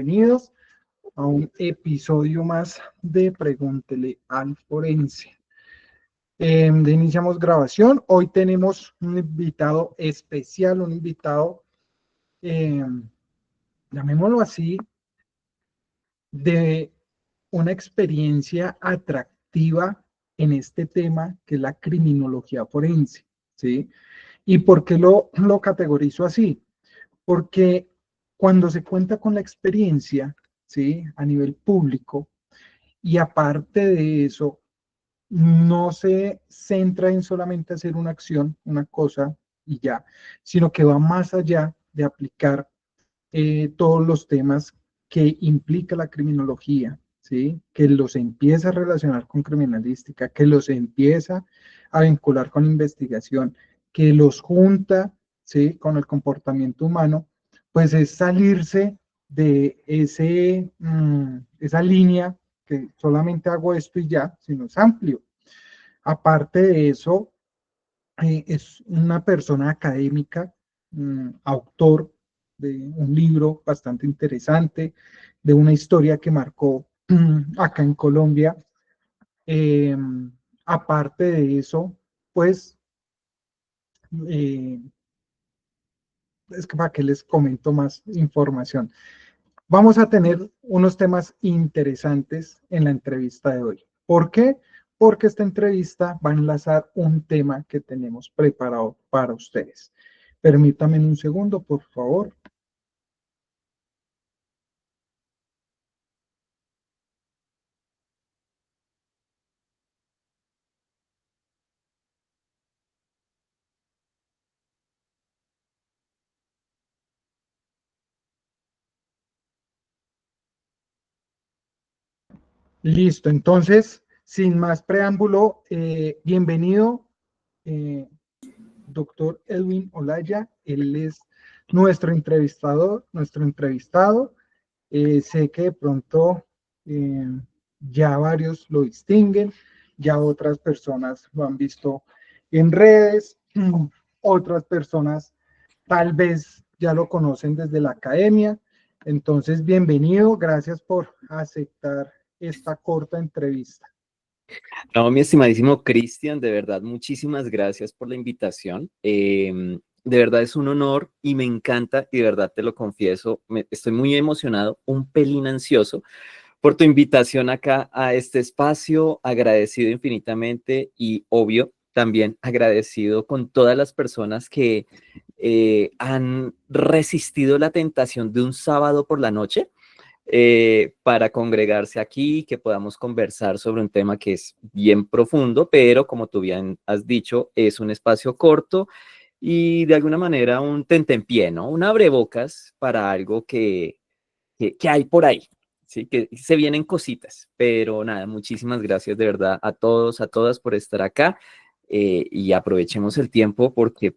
Bienvenidos a un episodio más de Pregúntele al Forense. Iniciamos grabación. Hoy tenemos un invitado especial, un invitado, eh, llamémoslo así, de una experiencia atractiva en este tema que es la criminología forense, ¿sí? ¿Y por qué lo categorizo así? Porque cuando se cuenta con la experiencia, ¿sí? A nivel público, y aparte de eso, no se centra en solamente hacer una acción, una cosa y ya, sino que va más allá de aplicar todos los temas que implica la criminología, ¿sí? Que los empieza a relacionar con criminalística, que los empieza a vincular con investigación, que los junta, ¿sí? Con el comportamiento humano, pues es salirse de esa línea que solamente hago esto y ya, sino es amplio. Aparte de eso, es una persona académica, autor de un libro bastante interesante, de una historia que marcó acá en Colombia. Eh, Aparte de eso, pues, eh, es que para que les comento más información. Vamos a tener unos temas interesantes en la entrevista de hoy. ¿Por qué? Porque esta entrevista va a enlazar un tema que tenemos preparado para ustedes. Permítanme un segundo, por favor. Listo, entonces, sin más preámbulo, bienvenido, eh, doctor Edwin Olaya. Él es nuestro entrevistador, nuestro entrevistado. Sé que de pronto eh, ya varios lo distinguen, ya otras personas lo han visto en redes, otras personas tal vez ya lo conocen desde la academia. Entonces, bienvenido, gracias por aceptar esta corta entrevista. No, mi estimadísimo Cristian, de verdad, muchísimas gracias por la invitación. De verdad es un honor y me encanta, y de verdad te lo confieso, estoy muy emocionado, un pelín ansioso por tu invitación acá a este espacio, agradecido infinitamente y obvio, también agradecido con todas las personas que han resistido la tentación de un sábado por la noche para congregarse aquí, que podamos conversar sobre un tema que es bien profundo, pero como tú bien has dicho, es un espacio corto y de alguna manera un tentempié, ¿no? Un abrebocas para algo que hay por ahí, ¿sí? Que se vienen cositas, pero nada, muchísimas gracias de verdad a todos, a todas por estar acá y aprovechemos el tiempo porque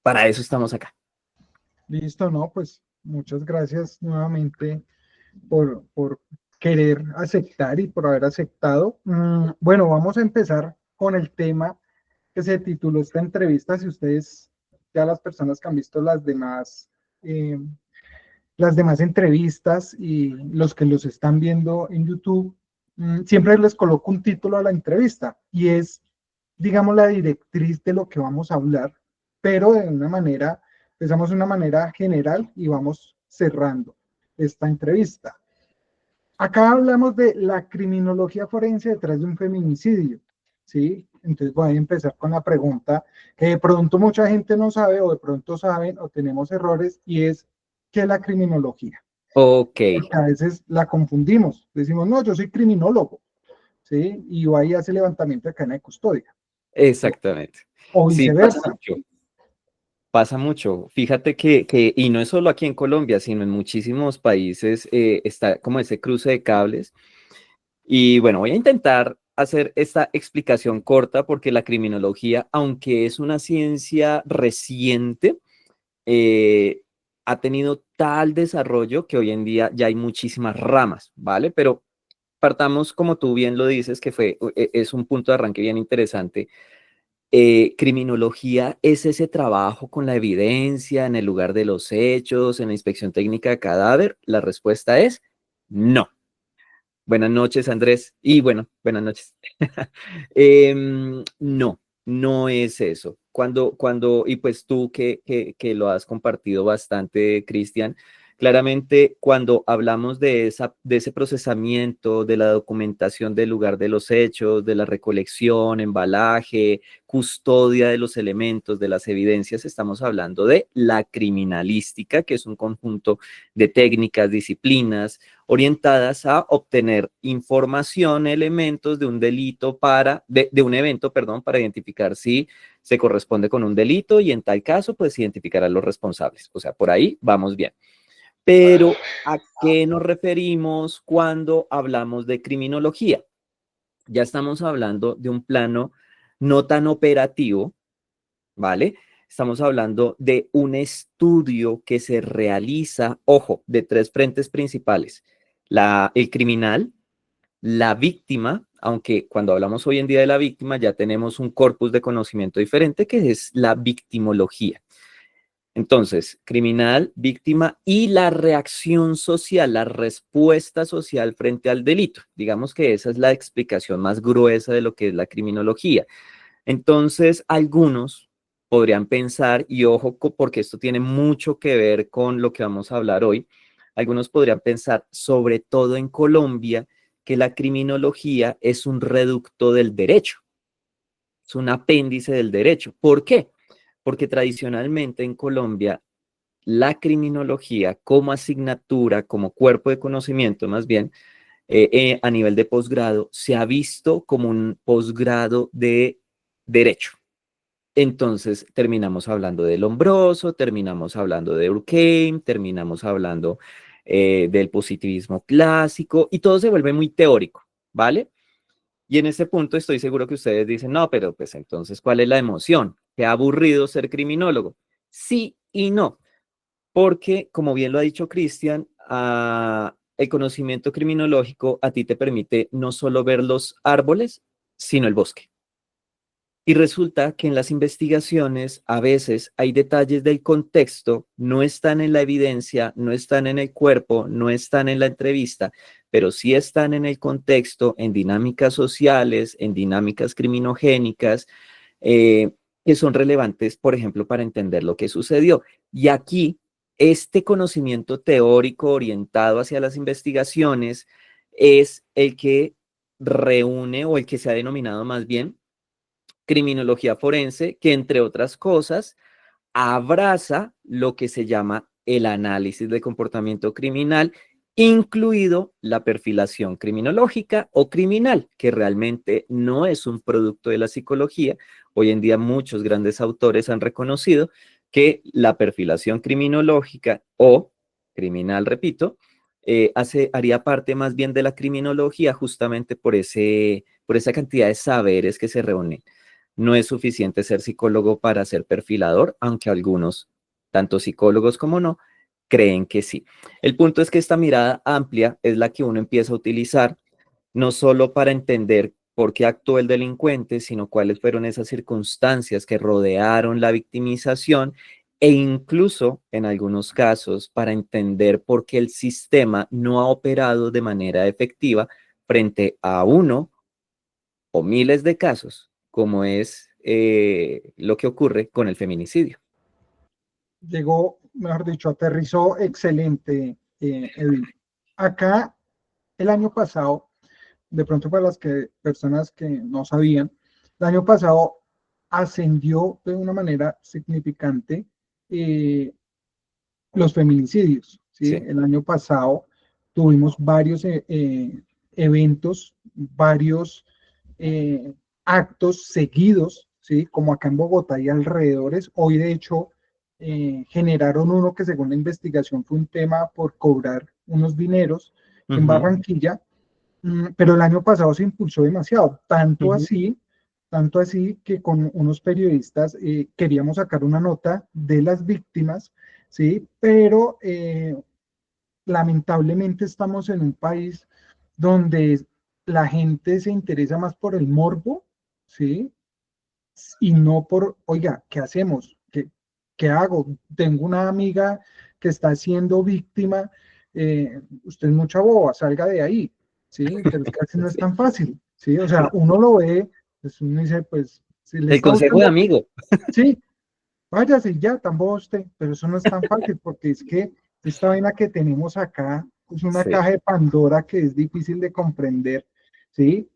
para eso estamos acá. Listo, ¿no? Pues muchas gracias nuevamente por querer aceptar y por haber aceptado. Bueno, vamos a empezar con el tema que se tituló esta entrevista. Si ustedes, ya las personas que han visto eh, las demás entrevistas y los que los están viendo en YouTube, siempre les coloco un título a la entrevista y es, digamos, la directriz de lo que vamos a hablar, pero de una manera, empezamos de una manera general y vamos cerrando esta entrevista. Acá hablamos de la criminología forense detrás de un feminicidio, ¿sí? Entonces voy a empezar con la pregunta que de pronto mucha gente no sabe o de pronto saben o tenemos errores y es, ¿qué es la criminología? Ok, Porque a veces la confundimos, decimos, no, yo soy criminólogo, ¿sí? Y va y hace levantamiento de cadena de custodia, exactamente. o Sí, pasa viceversa. mucho. Pasa mucho. Fíjate y no es solo aquí en Colombia, sino en muchísimos países está como ese cruce de cables. Y bueno, voy a intentar hacer esta explicación corta porque la criminología, aunque es una ciencia reciente, eh, ha tenido tal desarrollo que hoy en día ya hay muchísimas ramas, ¿vale? Pero partamos, como tú bien lo dices, que es un punto de arranque bien interesante Criminología es ese trabajo con la evidencia en el lugar de los hechos, en la inspección técnica de cadáver. La respuesta es no. Buenas noches, Andrés. Y bueno, buenas noches. No, no es eso. Y pues tú que lo has compartido bastante, Cristian, claramente cuando hablamos de ese procesamiento, de la documentación del lugar de los hechos, de la recolección, embalaje, custodia de los elementos, de las evidencias, estamos hablando de la criminalística, que es un conjunto de técnicas, disciplinas, orientadas a obtener información, elementos de un delito de un evento, perdón, para identificar si se corresponde con un delito y en tal caso, pues identificar a los responsables. O sea, por ahí vamos bien. Pero, ¿a qué nos referimos cuando hablamos de criminología? Ya estamos hablando de un plano no tan operativo, ¿vale? Estamos hablando de un estudio que se realiza, ojo, de tres frentes principales. El criminal, la víctima, aunque cuando hablamos hoy en día de la víctima ya tenemos un corpus de conocimiento diferente que es la victimología. Entonces, criminal, víctima y la reacción social, la respuesta social frente al delito. Digamos que esa es la explicación más gruesa de lo que es la criminología. Entonces, algunos podrían pensar, y ojo, porque esto tiene mucho que ver con lo que vamos a hablar hoy, algunos podrían pensar, sobre todo en Colombia, que la criminología es un reducto del derecho, es un apéndice del derecho. ¿Por qué? Porque tradicionalmente en Colombia la criminología como asignatura, como cuerpo de conocimiento más bien, a nivel de posgrado, se ha visto como un posgrado de derecho. Entonces terminamos hablando de Lombroso, terminamos hablando de Durkheim, terminamos hablando del positivismo clásico y todo se vuelve muy teórico, ¿vale? Y en ese punto estoy seguro que ustedes dicen, no, pero pues entonces, ¿cuál es la emoción? Qué aburrido ser criminólogo. Sí y no, porque como bien lo ha dicho Cristian, el conocimiento criminológico a ti te permite no solo ver los árboles, sino el bosque. Y resulta que en las investigaciones a veces hay detalles del contexto, no están en la evidencia, no están en el cuerpo, no están en la entrevista, pero sí están en el contexto, en dinámicas sociales, en dinámicas criminogénicas, eh, que son relevantes, por ejemplo, para entender lo que sucedió. Y aquí, este conocimiento teórico orientado hacia las investigaciones es el que reúne o el que se ha denominado más bien criminología forense, que entre otras cosas abraza lo que se llama el análisis de comportamiento criminal, incluido la perfilación criminológica o criminal, que realmente no es un producto de la psicología. Hoy en día muchos grandes autores han reconocido que la perfilación criminológica o criminal, repito, haría parte más bien de la criminología justamente por esa cantidad de saberes que se reúnen. No es suficiente ser psicólogo para ser perfilador, aunque algunos, tanto psicólogos como no, creen que sí. El punto es que esta mirada amplia es la que uno empieza a utilizar, no solo para entender por qué actuó el delincuente, sino cuáles fueron esas circunstancias que rodearon la victimización e incluso, en algunos casos, para entender por qué el sistema no ha operado de manera efectiva frente a uno o miles de casos, como es lo que ocurre con el feminicidio. Llegó, mejor dicho, aterrizó excelente, Edwin. Acá, el año pasado, de pronto para las personas que no sabían, el año pasado ascendió de una manera significante eh, los feminicidios, ¿sí? Sí. El año pasado tuvimos varios eventos, varios eh, actos seguidos, ¿sí? Como acá en Bogotá y alrededores. Hoy, de hecho, generaron uno que según la investigación fue un tema por cobrar unos dineros Uh en -huh. Barranquilla, pero el año pasado se impulsó demasiado, Uh -huh. tanto así que con unos periodistas queríamos sacar una nota de las víctimas, ¿sí? Pero lamentablemente estamos en un país donde la gente se interesa más por el morbo, ¿sí? y no por, oiga, ¿qué hacemos? ¿Qué hago? Tengo una amiga que está siendo víctima, usted es mucha boba, salga de ahí, ¿sí? Pero es que así no es Sí. tan fácil, ¿sí? O sea, uno lo ve, pues uno dice, pues, si le El está consejo de buscando, amigo. sí, váyase ya, tan bobo usted, pero eso no es tan fácil, porque es que esta vaina que tenemos acá es una Sí. caja de Pandora que es difícil de comprender, ¿sí?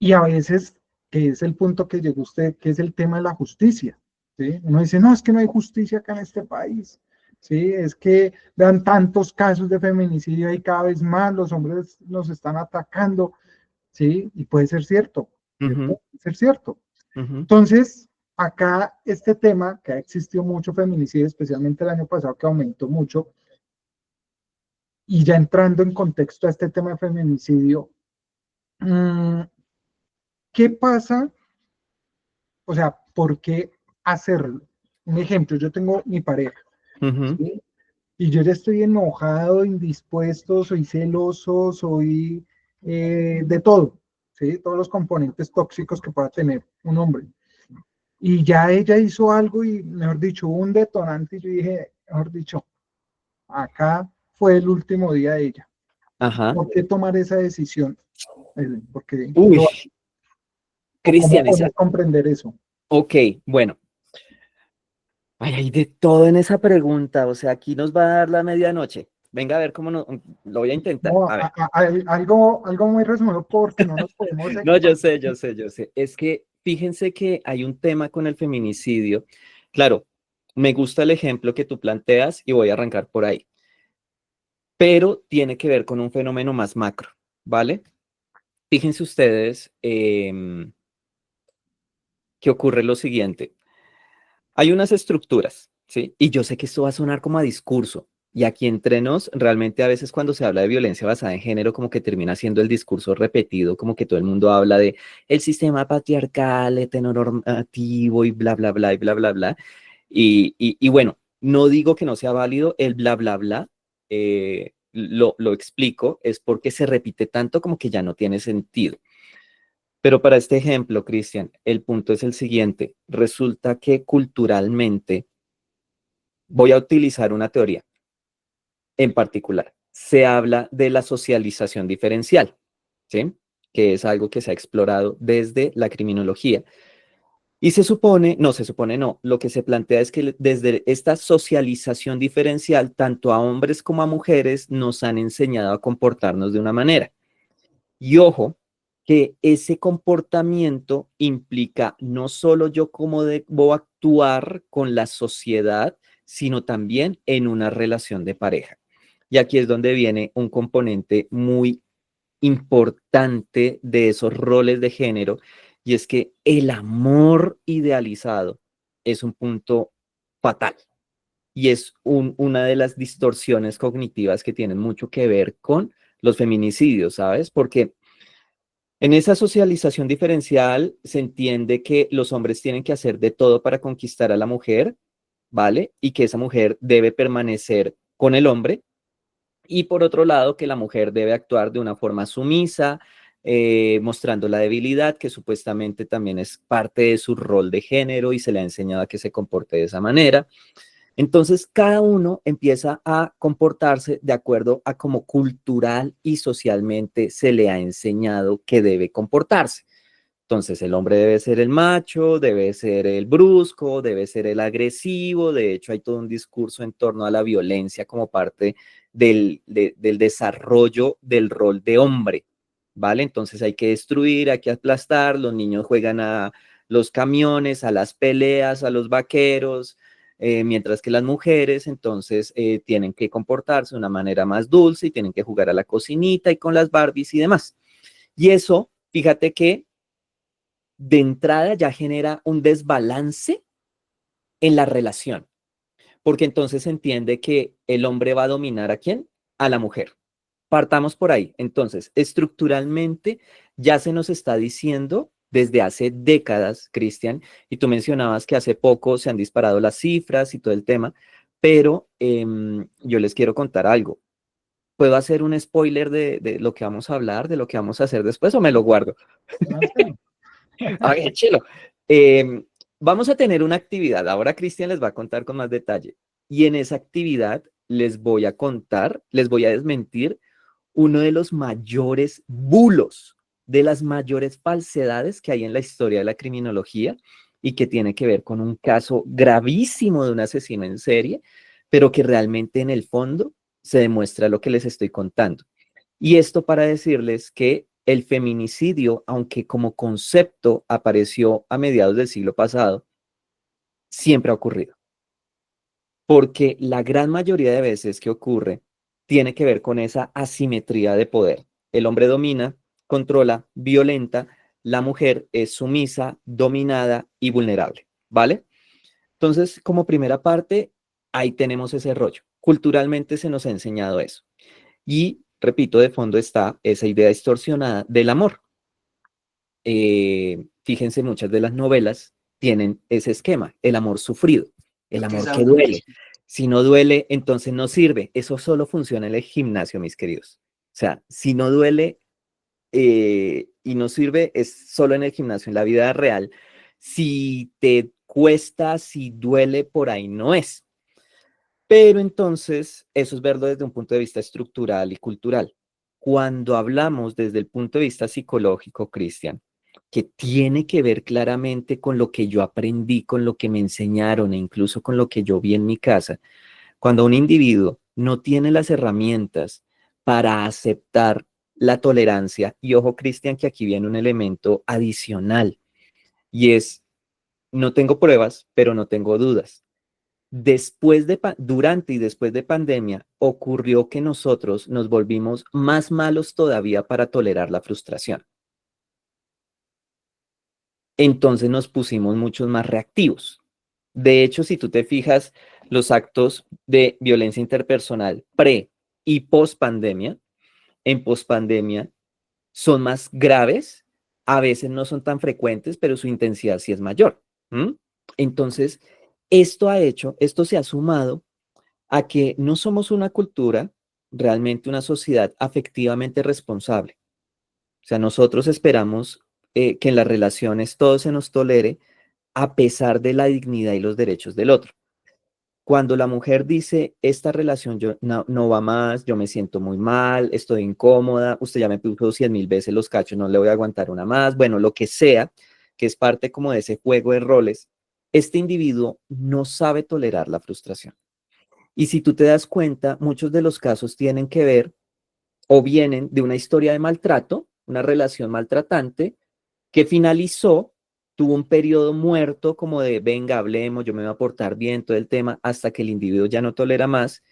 Y a veces, que es el punto que llegó usted, que es el tema de la justicia, ¿sí? Uno dice, no, es que no hay justicia acá en este país, ¿sí? Es que vean tantos casos de feminicidio y cada vez más los hombres nos están atacando, ¿sí? Y puede ser cierto, Ujú, ¿cierto? Puede ser cierto. ujú. Entonces, acá este tema, que ha existido mucho feminicidio, especialmente el año pasado, que aumentó mucho, y ya entrando en contexto a este tema de feminicidio, ¿qué pasa? O sea, ¿por qué hacerlo? Un ejemplo, yo tengo mi pareja, Ujú. ¿sí? Y yo ya estoy enojado, indispuesto, soy celoso, soy de todo, ¿sí? Todos los componentes tóxicos que pueda tener un hombre. Y ya ella hizo algo y, mejor dicho, hubo un detonante y yo dije, mejor dicho, acá fue el último día de ella. Ajá. ¿Por qué tomar esa decisión? Porque Uy, lo, o cómo Cristian, podemos comprender eso. ok, bueno. Ay, hay de todo en esa pregunta. O sea, aquí nos va a dar la medianoche. Venga a ver cómo lo voy a intentar. No, A ver. algo muy resumido porque no nos podemos No, yo expandir. sé, yo sé, yo sé. Es que fíjense que hay un tema con el feminicidio. Claro, me gusta el ejemplo que tú planteas y voy a arrancar por ahí, pero tiene que ver con un fenómeno más macro, ¿vale? Fíjense ustedes que ocurre lo siguiente. Hay unas estructuras, ¿sí? Y yo sé que esto va a sonar como a discurso. Y aquí entre nos, realmente a veces cuando se habla de violencia basada en género, como que termina siendo el discurso repetido, como que todo el mundo habla de el sistema patriarcal, heteronormativo y bla, bla, bla, y bla, bla, bla. Y bueno, no digo que no sea válido el bla, bla, bla. Lo explico, es porque se repite tanto como que ya no tiene sentido. Pero para este ejemplo, Cristian, el punto es el siguiente. Resulta que culturalmente, voy a utilizar una teoría en particular. Se habla de la socialización diferencial, ¿sí? Que es algo que se ha explorado desde la criminología. Y se supone, no, se supone no, lo que se plantea es que desde esta socialización diferencial, tanto a hombres como a mujeres nos han enseñado a comportarnos de una manera. Y ojo, que ese comportamiento implica no solo yo cómo debo actuar con la sociedad, sino también en una relación de pareja. Y aquí es donde viene un componente muy importante de esos roles de género, y es que el amor idealizado es un punto fatal y es una de las distorsiones cognitivas que tienen mucho que ver con los feminicidios, ¿sabes? Porque en esa socialización diferencial se entiende que los hombres tienen que hacer de todo para conquistar a la mujer, ¿vale? Y que esa mujer debe permanecer con el hombre. Y por otro lado, que la mujer debe actuar de una forma sumisa, mostrando la debilidad, que supuestamente también es parte de su rol de género y se le ha enseñado a que se comporte de esa manera. Entonces, cada uno empieza a comportarse de acuerdo a cómo cultural y socialmente se le ha enseñado que debe comportarse. Entonces, el hombre debe ser el macho, debe ser el brusco, debe ser el agresivo. De hecho, hay todo un discurso en torno a la violencia como parte del desarrollo del rol de hombre, ¿vale? Entonces hay que destruir, hay que aplastar, los niños juegan a los camiones, a las peleas, a los vaqueros, mientras que las mujeres entonces tienen que comportarse de una manera más dulce y tienen que jugar a la cocinita y con las Barbies y demás. Y eso, fíjate que de entrada ya genera un desbalance en la relación, porque entonces se entiende que el hombre va a dominar a quién, a la mujer. Partamos por ahí. Entonces, estructuralmente ya se nos está diciendo desde hace décadas, Cristian, y tú mencionabas que hace poco se han disparado las cifras y todo el tema, pero yo les quiero contar algo. ¿Puedo hacer un spoiler de lo que vamos a hablar, de lo que vamos a hacer después o me lo guardo? Láncelo. A ver, chelo. Eh, vamos a tener una actividad. Ahora Cristian les va a contar con más detalle. Y en esa actividad les voy a contar, les voy a desmentir uno de los mayores bulos, de las mayores falsedades que hay en la historia de la criminología y que tiene que ver con un caso gravísimo de un asesino en serie, pero que realmente en el fondo se demuestra lo que les estoy contando. Y esto para decirles que el feminicidio, aunque como concepto apareció a mediados del siglo pasado, siempre ha ocurrido. Porque la gran mayoría de veces que ocurre tiene que ver con esa asimetría de poder. El hombre domina, controla, violenta, la mujer es sumisa, dominada y vulnerable, ¿vale? Entonces, como primera parte, ahí tenemos ese rollo. Culturalmente se nos ha enseñado eso. Y, repito, de fondo está esa idea distorsionada del amor. Fíjense, muchas de las novelas tienen ese esquema, el amor sufrido, el amor que duele. Si no duele, entonces no sirve. Eso solo funciona en el gimnasio, mis queridos. O sea, si no duele y no sirve, es solo en el gimnasio, en la vida real. Si te cuesta, si duele, por ahí no es. Pero entonces, eso es verlo desde un punto de vista estructural y cultural. Cuando hablamos desde el punto de vista psicológico, Cristian, que tiene que ver claramente con lo que yo aprendí, con lo que me enseñaron e incluso con lo que yo vi en mi casa, cuando un individuo no tiene las herramientas para aceptar la tolerancia, y ojo, Cristian, que aquí viene un elemento adicional, y es, no tengo pruebas, pero no tengo dudas. Durante y después de pandemia, ocurrió que nosotros nos volvimos más malos todavía para tolerar la frustración. Entonces nos pusimos muchos más reactivos. De hecho, si tú te fijas, los actos de violencia interpersonal pre y post pandemia, en post pandemia son más graves, a veces no son tan frecuentes, pero su intensidad sí es mayor. ¿Mm? Entonces, esto se ha sumado a que no somos una cultura, realmente una sociedad afectivamente responsable. O sea, nosotros esperamos que en las relaciones todo se nos tolere a pesar de la dignidad y los derechos del otro. Cuando la mujer dice, esta relación no va más, yo me siento muy mal, estoy incómoda, usted ya me puso 100.000 veces los cachos, no le voy a aguantar una más, bueno, lo que sea, que es parte como de ese juego de roles, este individuo no sabe tolerar la frustración. Y si tú te das cuenta, muchos de los casos tienen que ver o vienen de una historia de maltrato, una relación maltratante, que finalizó, tuvo un periodo muerto como de, venga, hablemos, yo me voy a portar bien, todo el tema, hasta que el individuo ya no tolera más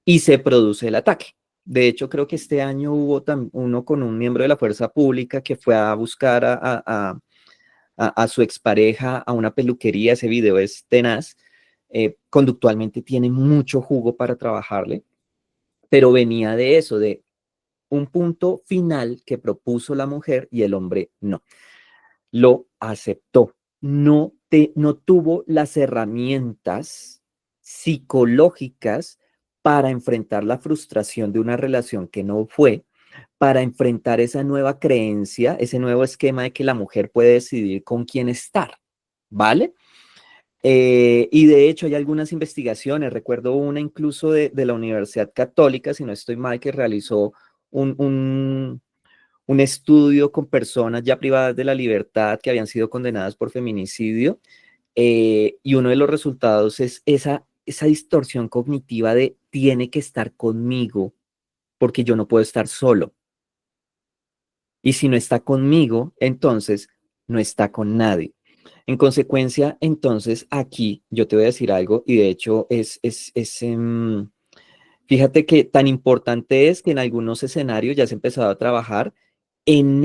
y se produce el ataque. De hecho, creo que este año hubo uno con un miembro de la fuerza pública que fue a buscar a su expareja a una peluquería. Ese video es tenaz. Conductualmente tiene mucho jugo para trabajarle, pero venía de eso, de un punto final que propuso la mujer y el hombre no lo aceptó. No tuvo las herramientas psicológicas para enfrentar la frustración de una relación que no fue, para enfrentar esa nueva creencia, ese nuevo esquema de que la mujer puede decidir con quién estar, ¿vale? Y de hecho hay algunas investigaciones, recuerdo una incluso de la Universidad Católica, si no estoy mal, que realizó un, un, un estudio con personas ya privadas de la libertad que habían sido condenadas por feminicidio, y uno de los resultados es esa distorsión cognitiva de tiene que estar conmigo porque yo no puedo estar solo. Y si no está conmigo, entonces no está con nadie. En consecuencia, entonces aquí yo te voy a decir algo y de hecho fíjate que tan importante es que en algunos escenarios ya se ha empezado a trabajar en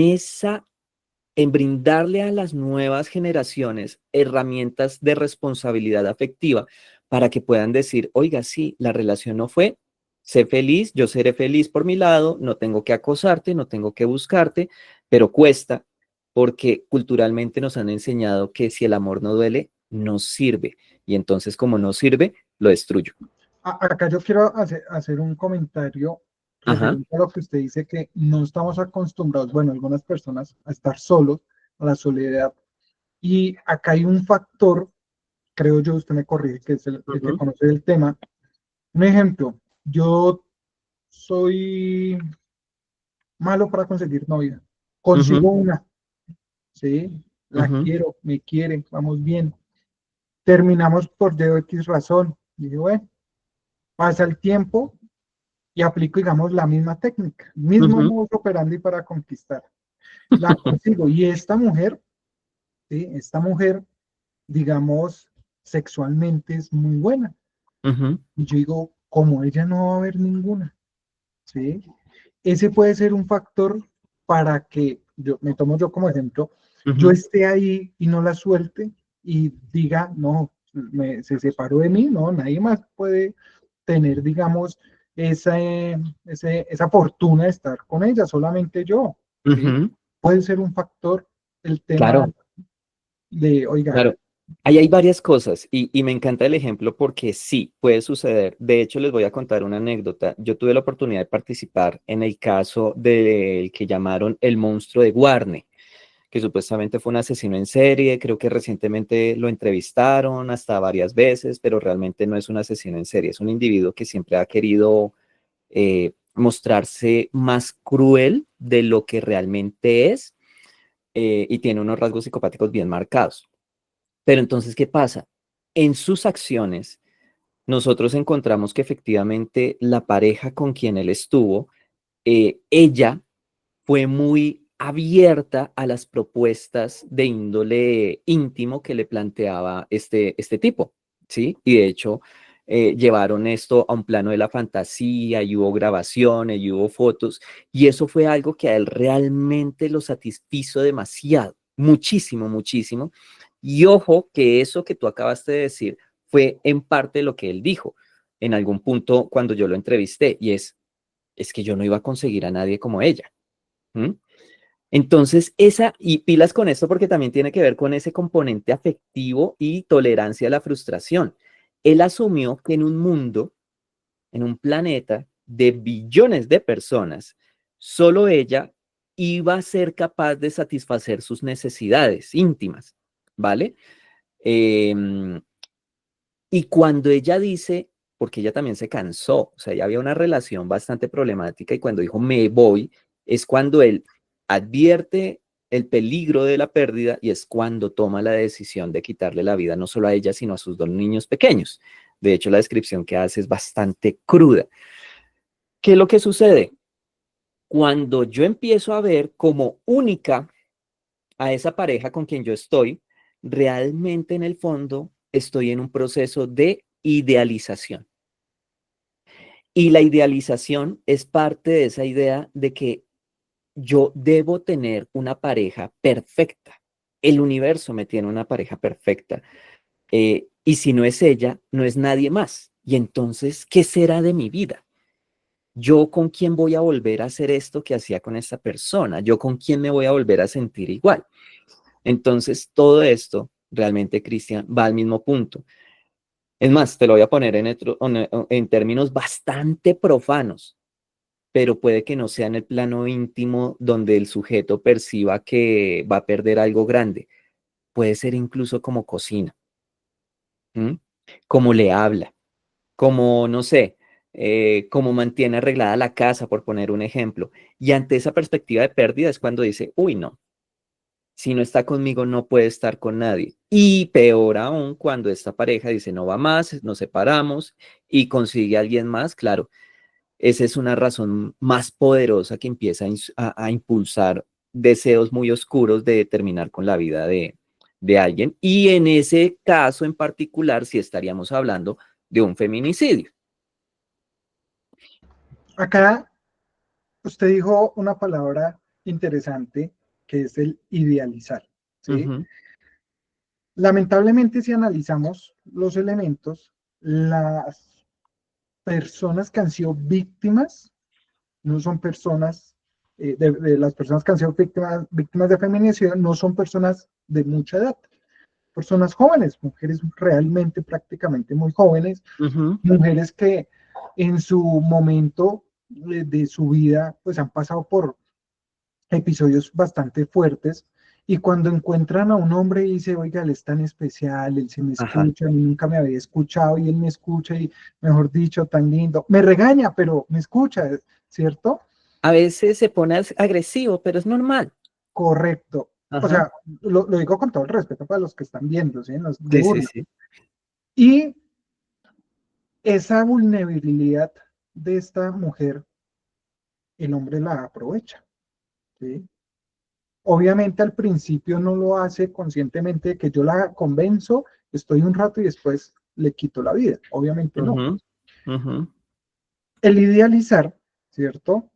en brindarle a las nuevas generaciones herramientas de responsabilidad afectiva para que puedan decir, oiga, sí, la relación no fue, sé feliz, yo seré feliz por mi lado, no tengo que acosarte, no tengo que buscarte, pero cuesta porque culturalmente nos han enseñado que si el amor no duele, no sirve. Y entonces como no sirve, lo destruyo. Acá yo quiero hacer un comentario Ajá. referente a lo que usted dice, que no estamos acostumbrados, bueno, algunas personas, a estar solos, a la soledad. Y acá hay un factor creo yo, usted me corrige, que es el que Ujú, conoce el tema. Un ejemplo, yo soy malo para conseguir novia. ujú, Consigo una, ¿sí? La ujú, quiero, me quiere, vamos bien. Terminamos por D o X razón. Dije, bueno, pasa el tiempo y aplico, digamos, la misma técnica, mismo ujú, modo operandi para conquistar. La consigo. Y esta mujer, ¿sí? Esta mujer, digamos, sexualmente es muy buena. ujú, Y yo digo, como ella no va a haber ninguna, ¿sí? Ese puede ser un factor para que, me tomo yo como ejemplo, yo ujú, esté ahí y no la suelte y diga, no, se separó de mí, no, nadie más puede tener, digamos, esa fortuna de estar con ella, solamente yo, ¿sí? ujú. Puede ser un factor el tema Claro, de, oiga, claro. Ahí hay varias cosas y me encanta el ejemplo porque sí, puede suceder. De hecho, les voy a contar una anécdota. Yo tuve la oportunidad de participar en el caso del que llamaron el monstruo de Guarne, que supuestamente fue un asesino en serie. Creo que recientemente lo entrevistaron hasta varias veces, pero realmente no es un asesino en serie. Es un individuo que siempre ha querido mostrarse más cruel de lo que realmente es y tiene unos rasgos psicopáticos bien marcados. Pero entonces, ¿qué pasa? En sus acciones, nosotros encontramos que efectivamente la pareja con quien él estuvo, ella fue muy abierta a las propuestas de índole íntimo que le planteaba este tipo, ¿sí? Y de hecho, llevaron esto a un plano de la fantasía y hubo grabaciones y hubo fotos, y eso fue algo que a él realmente lo satisfizo demasiado, muchísimo, muchísimo. Y ojo que eso que tú acabaste de decir fue en parte lo que él dijo en algún punto cuando yo lo entrevisté, y es que yo no iba a conseguir a nadie como ella. ¿Mm? Entonces, y pilas con esto porque también tiene que ver con ese componente afectivo y tolerancia a la frustración. Él asumió que en un mundo, en un planeta de billones de personas, solo ella iba a ser capaz de satisfacer sus necesidades íntimas, ¿vale? Em, y cuando ella dice, porque ella también se cansó, o sea, ya había una relación bastante problemática y cuando dijo me voy, es cuando él advierte el peligro de la pérdida y es cuando toma la decisión de quitarle la vida no solo a ella, sino a sus dos niños pequeños. De hecho, la descripción que hace es bastante cruda. ¿Qué es lo que sucede? Cuando yo empiezo a ver como única a esa pareja con quien yo estoy, realmente en el fondo estoy en un proceso de idealización. Y la idealización es parte de esa idea de que yo debo tener una pareja perfecta. El universo me tiene una pareja perfecta. Y si no es ella, no es nadie más. Y entonces, ¿qué será de mi vida? ¿Yo con quién voy a volver a hacer esto que hacía con esta persona? ¿Yo con quién me voy a volver a sentir igual? Entonces, todo esto realmente, Cristian, va al mismo punto. Es más, te lo voy a poner en términos bastante profanos, pero puede que no sea en el plano íntimo donde el sujeto perciba que va a perder algo grande. Puede ser incluso como cocina, ¿m? Como le habla, como, no sé, cómo mantiene arreglada la casa, por poner un ejemplo. Y ante esa perspectiva de pérdida es cuando dice, uy, no, si no está conmigo no puede estar con nadie. Y peor aún cuando esta pareja dice, no va más, nos separamos y consigue a alguien más, claro. Esa es una razón más poderosa que empieza a impulsar deseos muy oscuros de terminar con la vida de alguien. Y en ese caso en particular, sí estaríamos hablando de un feminicidio. acá usted dijo una palabra interesante que es el idealizar, ¿sí? Ujú, Lamentablemente, si analizamos los elementos, las personas que han sido víctimas no son personas, de las personas que han sido víctimas de feminicidio, no son personas de mucha edad, personas jóvenes, mujeres realmente prácticamente muy jóvenes, ujú, mujeres que en su momento de su vida pues han pasado por episodios bastante fuertes Y cuando encuentran a un hombre y dice, oiga, él es tan especial, él se me Ajá. escucha, a mí nunca me había escuchado y él me escucha y, mejor dicho, tan lindo. Me regaña, pero me escucha, ¿cierto? A veces se pone agresivo, pero es normal. Correcto. O Ajá. sea, lo digo con todo el respeto para los que están viendo, ¿sí? De Sí, sí, burla. sí. Y esa vulnerabilidad de esta mujer, el hombre la aprovecha, ¿sí? Obviamente al principio no lo hace conscientemente de que yo la convenzo, estoy un rato y después le quito la vida. Obviamente no. Ujú, ujú, El idealizar, ¿cierto?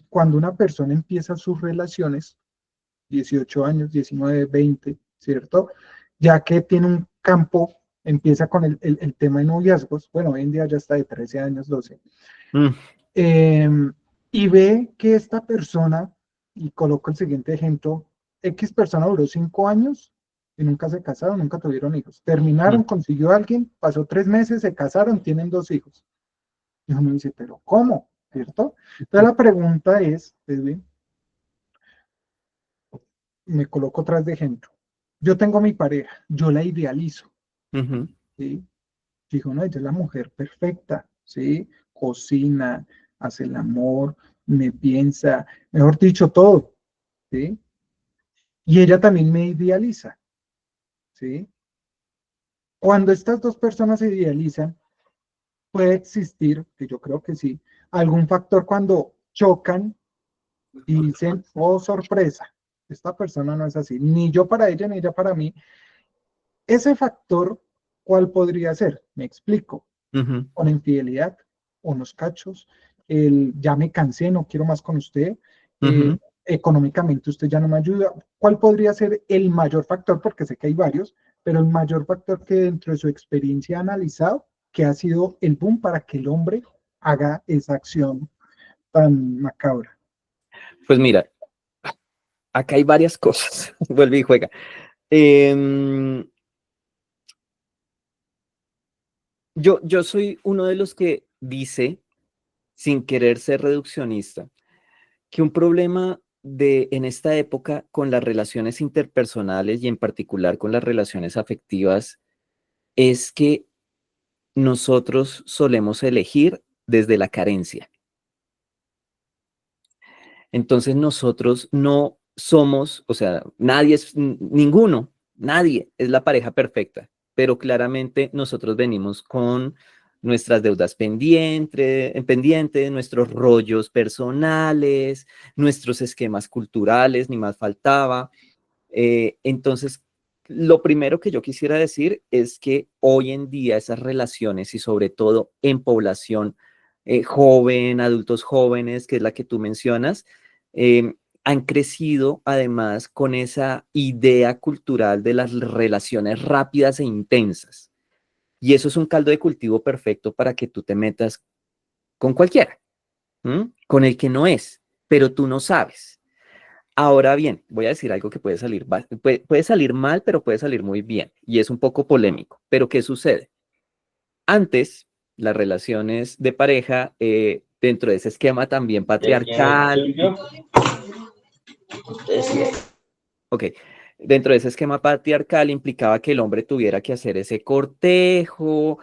Cuando una persona empieza sus relaciones, 18 años, 19, 20, ¿cierto? Ya que tiene un campo, empieza con el tema de noviazgos, bueno, hoy en día ya está de 13 años, 12, mm, eh, y ve que esta persona, y coloco el siguiente ejemplo, X persona duró 5 años y nunca se casaron, nunca tuvieron hijos. mm, Terminaron, consiguió a alguien, pasó 3 meses, se casaron, tienen 2 hijos. Y uno dice, pero ¿cómo? ¿Cierto? Entonces la pregunta es, Edwin, me coloco atrás de ejemplo. Yo tengo a mi pareja, yo la idealizo, ujú, ¿sí? Digo, no, ella es la mujer perfecta, ¿sí? Cocina, hace el amor, me piensa, mejor dicho, todo, ¿sí? Y ella también me idealiza, ¿sí? Cuando estas dos personas se idealizan, puede existir, que yo creo que sí, algún factor cuando chocan y dicen, oh, sorpresa, esta persona no es así, ni yo para ella, ni ella para mí. Ese factor, ¿cuál podría ser? Me explico. ujú, Una infidelidad, unos cachos, el ya me cansé, no quiero más con usted, ujú. económicamente usted ya no me ayuda. ¿Cuál podría ser el mayor factor? Porque sé que hay varios, pero el mayor factor que dentro de su experiencia ha analizado, que ha sido el boom para que el hombre haga esa acción tan macabra. Pues mira, acá hay varias cosas. Vuelve y juega. Em, yo soy uno de los que dice, sin querer ser reduccionista, que un problema en esta época con las relaciones interpersonales y en particular con las relaciones afectivas es que nosotros solemos elegir desde la carencia. Entonces nosotros no somos, o sea, nadie es, ninguno, nadie es la pareja perfecta, pero claramente nosotros venimos con nuestras deudas pendientes, nuestros rollos personales, nuestros esquemas culturales, ni más faltaba. Entonces, lo primero que yo quisiera decir es que hoy en día esas relaciones y sobre todo en población joven, adultos jóvenes, que es la que tú mencionas, eh, han crecido además con esa idea cultural de las relaciones rápidas e intensas. Y eso es un caldo de cultivo perfecto para que tú te metas con cualquiera, ¿m? Con el que no es, pero tú no sabes. Ahora bien, voy a decir algo que puede salir, puede salir mal, pero puede salir muy bien. Y es un poco polémico. Pero ¿qué sucede? Antes, las relaciones de pareja, dentro de ese esquema también patriarcal, ok, dentro de ese esquema patriarcal implicaba que el hombre tuviera que hacer ese cortejo,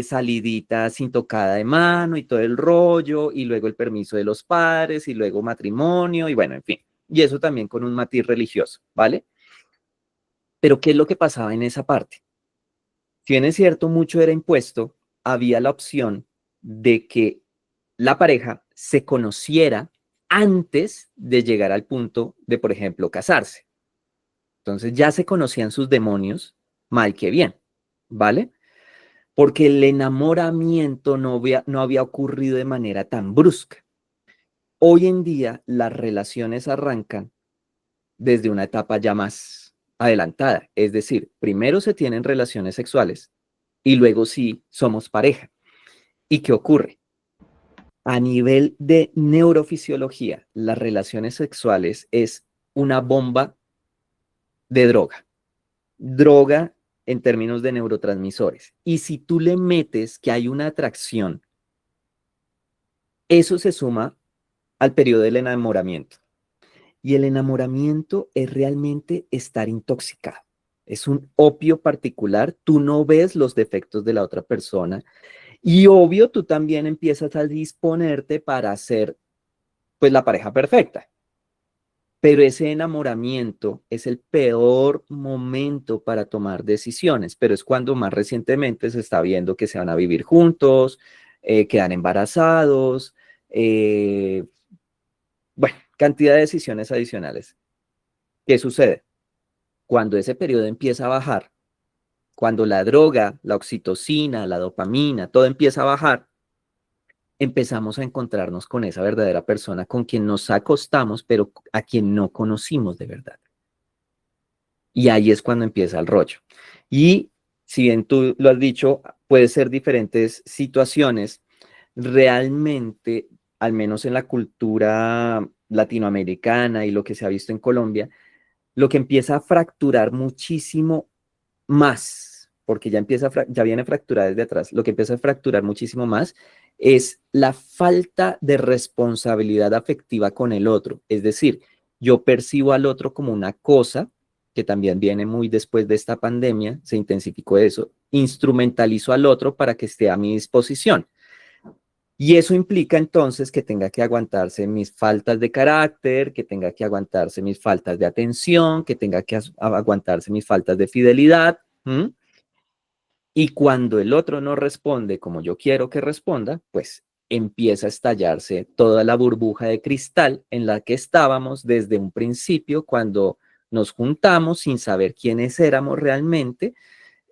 salidita sin tocada de mano y todo el rollo, y luego el permiso de los padres, y luego matrimonio, y bueno, en fin. Y eso también con un matiz religioso, ¿vale? Pero ¿qué es lo que pasaba en esa parte? Si bien es cierto, mucho era impuesto, había la opción de que la pareja se conociera antes de llegar al punto de, por ejemplo, casarse. Entonces ya se conocían sus demonios, mal que bien, ¿vale? Porque el enamoramiento no había ocurrido de manera tan brusca. Hoy en día las relaciones arrancan desde una etapa ya más adelantada, es decir, primero se tienen relaciones sexuales y luego sí somos pareja. ¿Y qué ocurre? A nivel de neurofisiología, las relaciones sexuales es una bomba de droga. Droga en términos de neurotransmisores. Y si tú le metes que hay una atracción, eso se suma al periodo del enamoramiento. Y el enamoramiento es realmente estar intoxicado. Es un opio particular. Tú no ves los defectos de la otra persona. Y obvio, tú también empiezas a disponerte para ser, pues, la pareja perfecta. Pero ese enamoramiento es el peor momento para tomar decisiones, pero es cuando más recientemente se está viendo que se van a vivir juntos, quedan embarazados, bueno, cantidad de decisiones adicionales. ¿Qué sucede? Cuando ese periodo empieza a bajar, cuando la droga, la oxitocina, la dopamina, todo empieza a bajar, empezamos a encontrarnos con esa verdadera persona con quien nos acostamos, pero a quien no conocimos de verdad. Y ahí es cuando empieza el rollo. Y si bien tú lo has dicho, puede ser diferentes situaciones, realmente, al menos en la cultura latinoamericana y lo que se ha visto en Colombia, lo que empieza a fracturar muchísimo más, porque ya viene fracturada desde atrás, lo que empieza a fracturar muchísimo más es la falta de responsabilidad afectiva con el otro. Es decir, yo percibo al otro como una cosa, que también viene muy después de esta pandemia, se intensificó eso, instrumentalizo al otro para que esté a mi disposición. Y eso implica entonces que tenga que aguantarse mis faltas de carácter, que tenga que aguantarse mis faltas de atención, que tenga que aguantarse mis faltas de fidelidad. ¿M? Y cuando el otro no responde como yo quiero que responda, pues empieza a estallarse toda la burbuja de cristal en la que estábamos desde un principio cuando nos juntamos sin saber quiénes éramos realmente,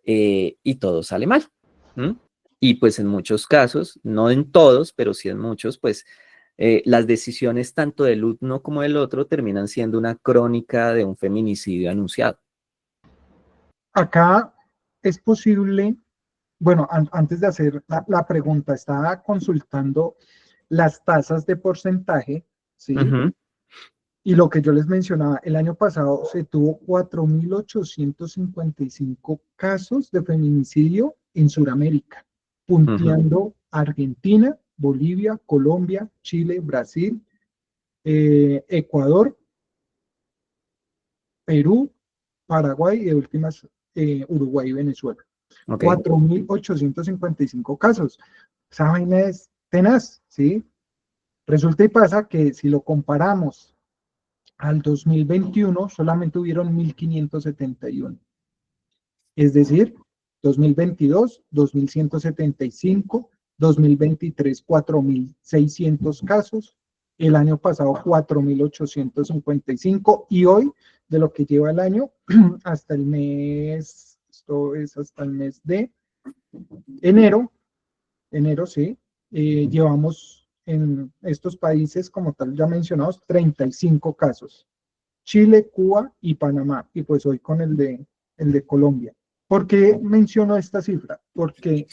y todo sale mal. ¿M? Y pues en muchos casos, no en todos, pero sí en muchos, pues las decisiones tanto del uno como del otro terminan siendo una crónica de un feminicidio anunciado. Acá es posible, bueno, antes de hacer la pregunta, estaba consultando las tasas de porcentaje, ¿sí? Ujú, Y lo que yo les mencionaba, el año pasado se tuvo 4.855 casos de feminicidio en Sudamérica, ujú, punteando Argentina, Bolivia, Colombia, Chile, Brasil, Ecuador, Perú, Paraguay y de últimas Uruguay y Venezuela. ok. 4.855 casos. Esa vaina es tenaz, ¿sí? Resulta y pasa que si lo comparamos al 2021, solamente hubieron 1.571. Es decir, 2022, 2.175, 2023, 4.600 casos, el año pasado 4.855 y hoy, de lo que lleva el año, hasta el mes, esto es hasta el mes de enero, enero sí, llevamos en estos países, como tal ya mencionados, 35 casos. Chile, Cuba y Panamá, y pues hoy con el de Colombia. ¿Por qué menciono esta cifra? Porque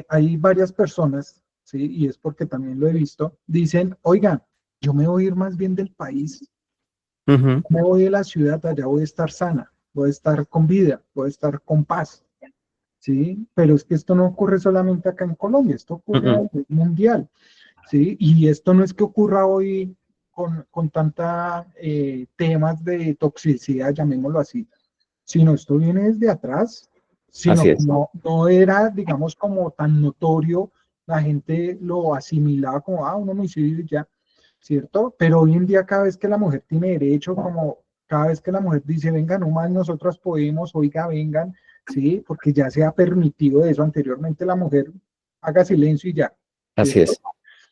hay varias personas, ¿sí? Y es porque también lo he visto, dicen, oiga, yo me voy a ir más bien del país, Ujú, me voy de la ciudad, allá voy a estar sana, voy a estar con vida, voy a estar con paz, ¿sí? Pero es que esto no ocurre solamente acá en Colombia, esto ocurre a ujú, nivel mundial, ¿sí? Y esto no es que ocurra hoy con tanta temas de toxicidad, llamémoslo así, sino esto viene desde atrás, sino así que es. no era, digamos, como tan notorio, la gente lo asimilaba como, un homicidio y ya, ¿cierto? Pero hoy en día cada vez que la mujer tiene derecho, como cada vez que la mujer dice, venga, no más, nosotras podemos, oiga, vengan, ¿sí? Porque ya se ha permitido eso anteriormente, la mujer haga silencio y ya, Así ¿cierto? es.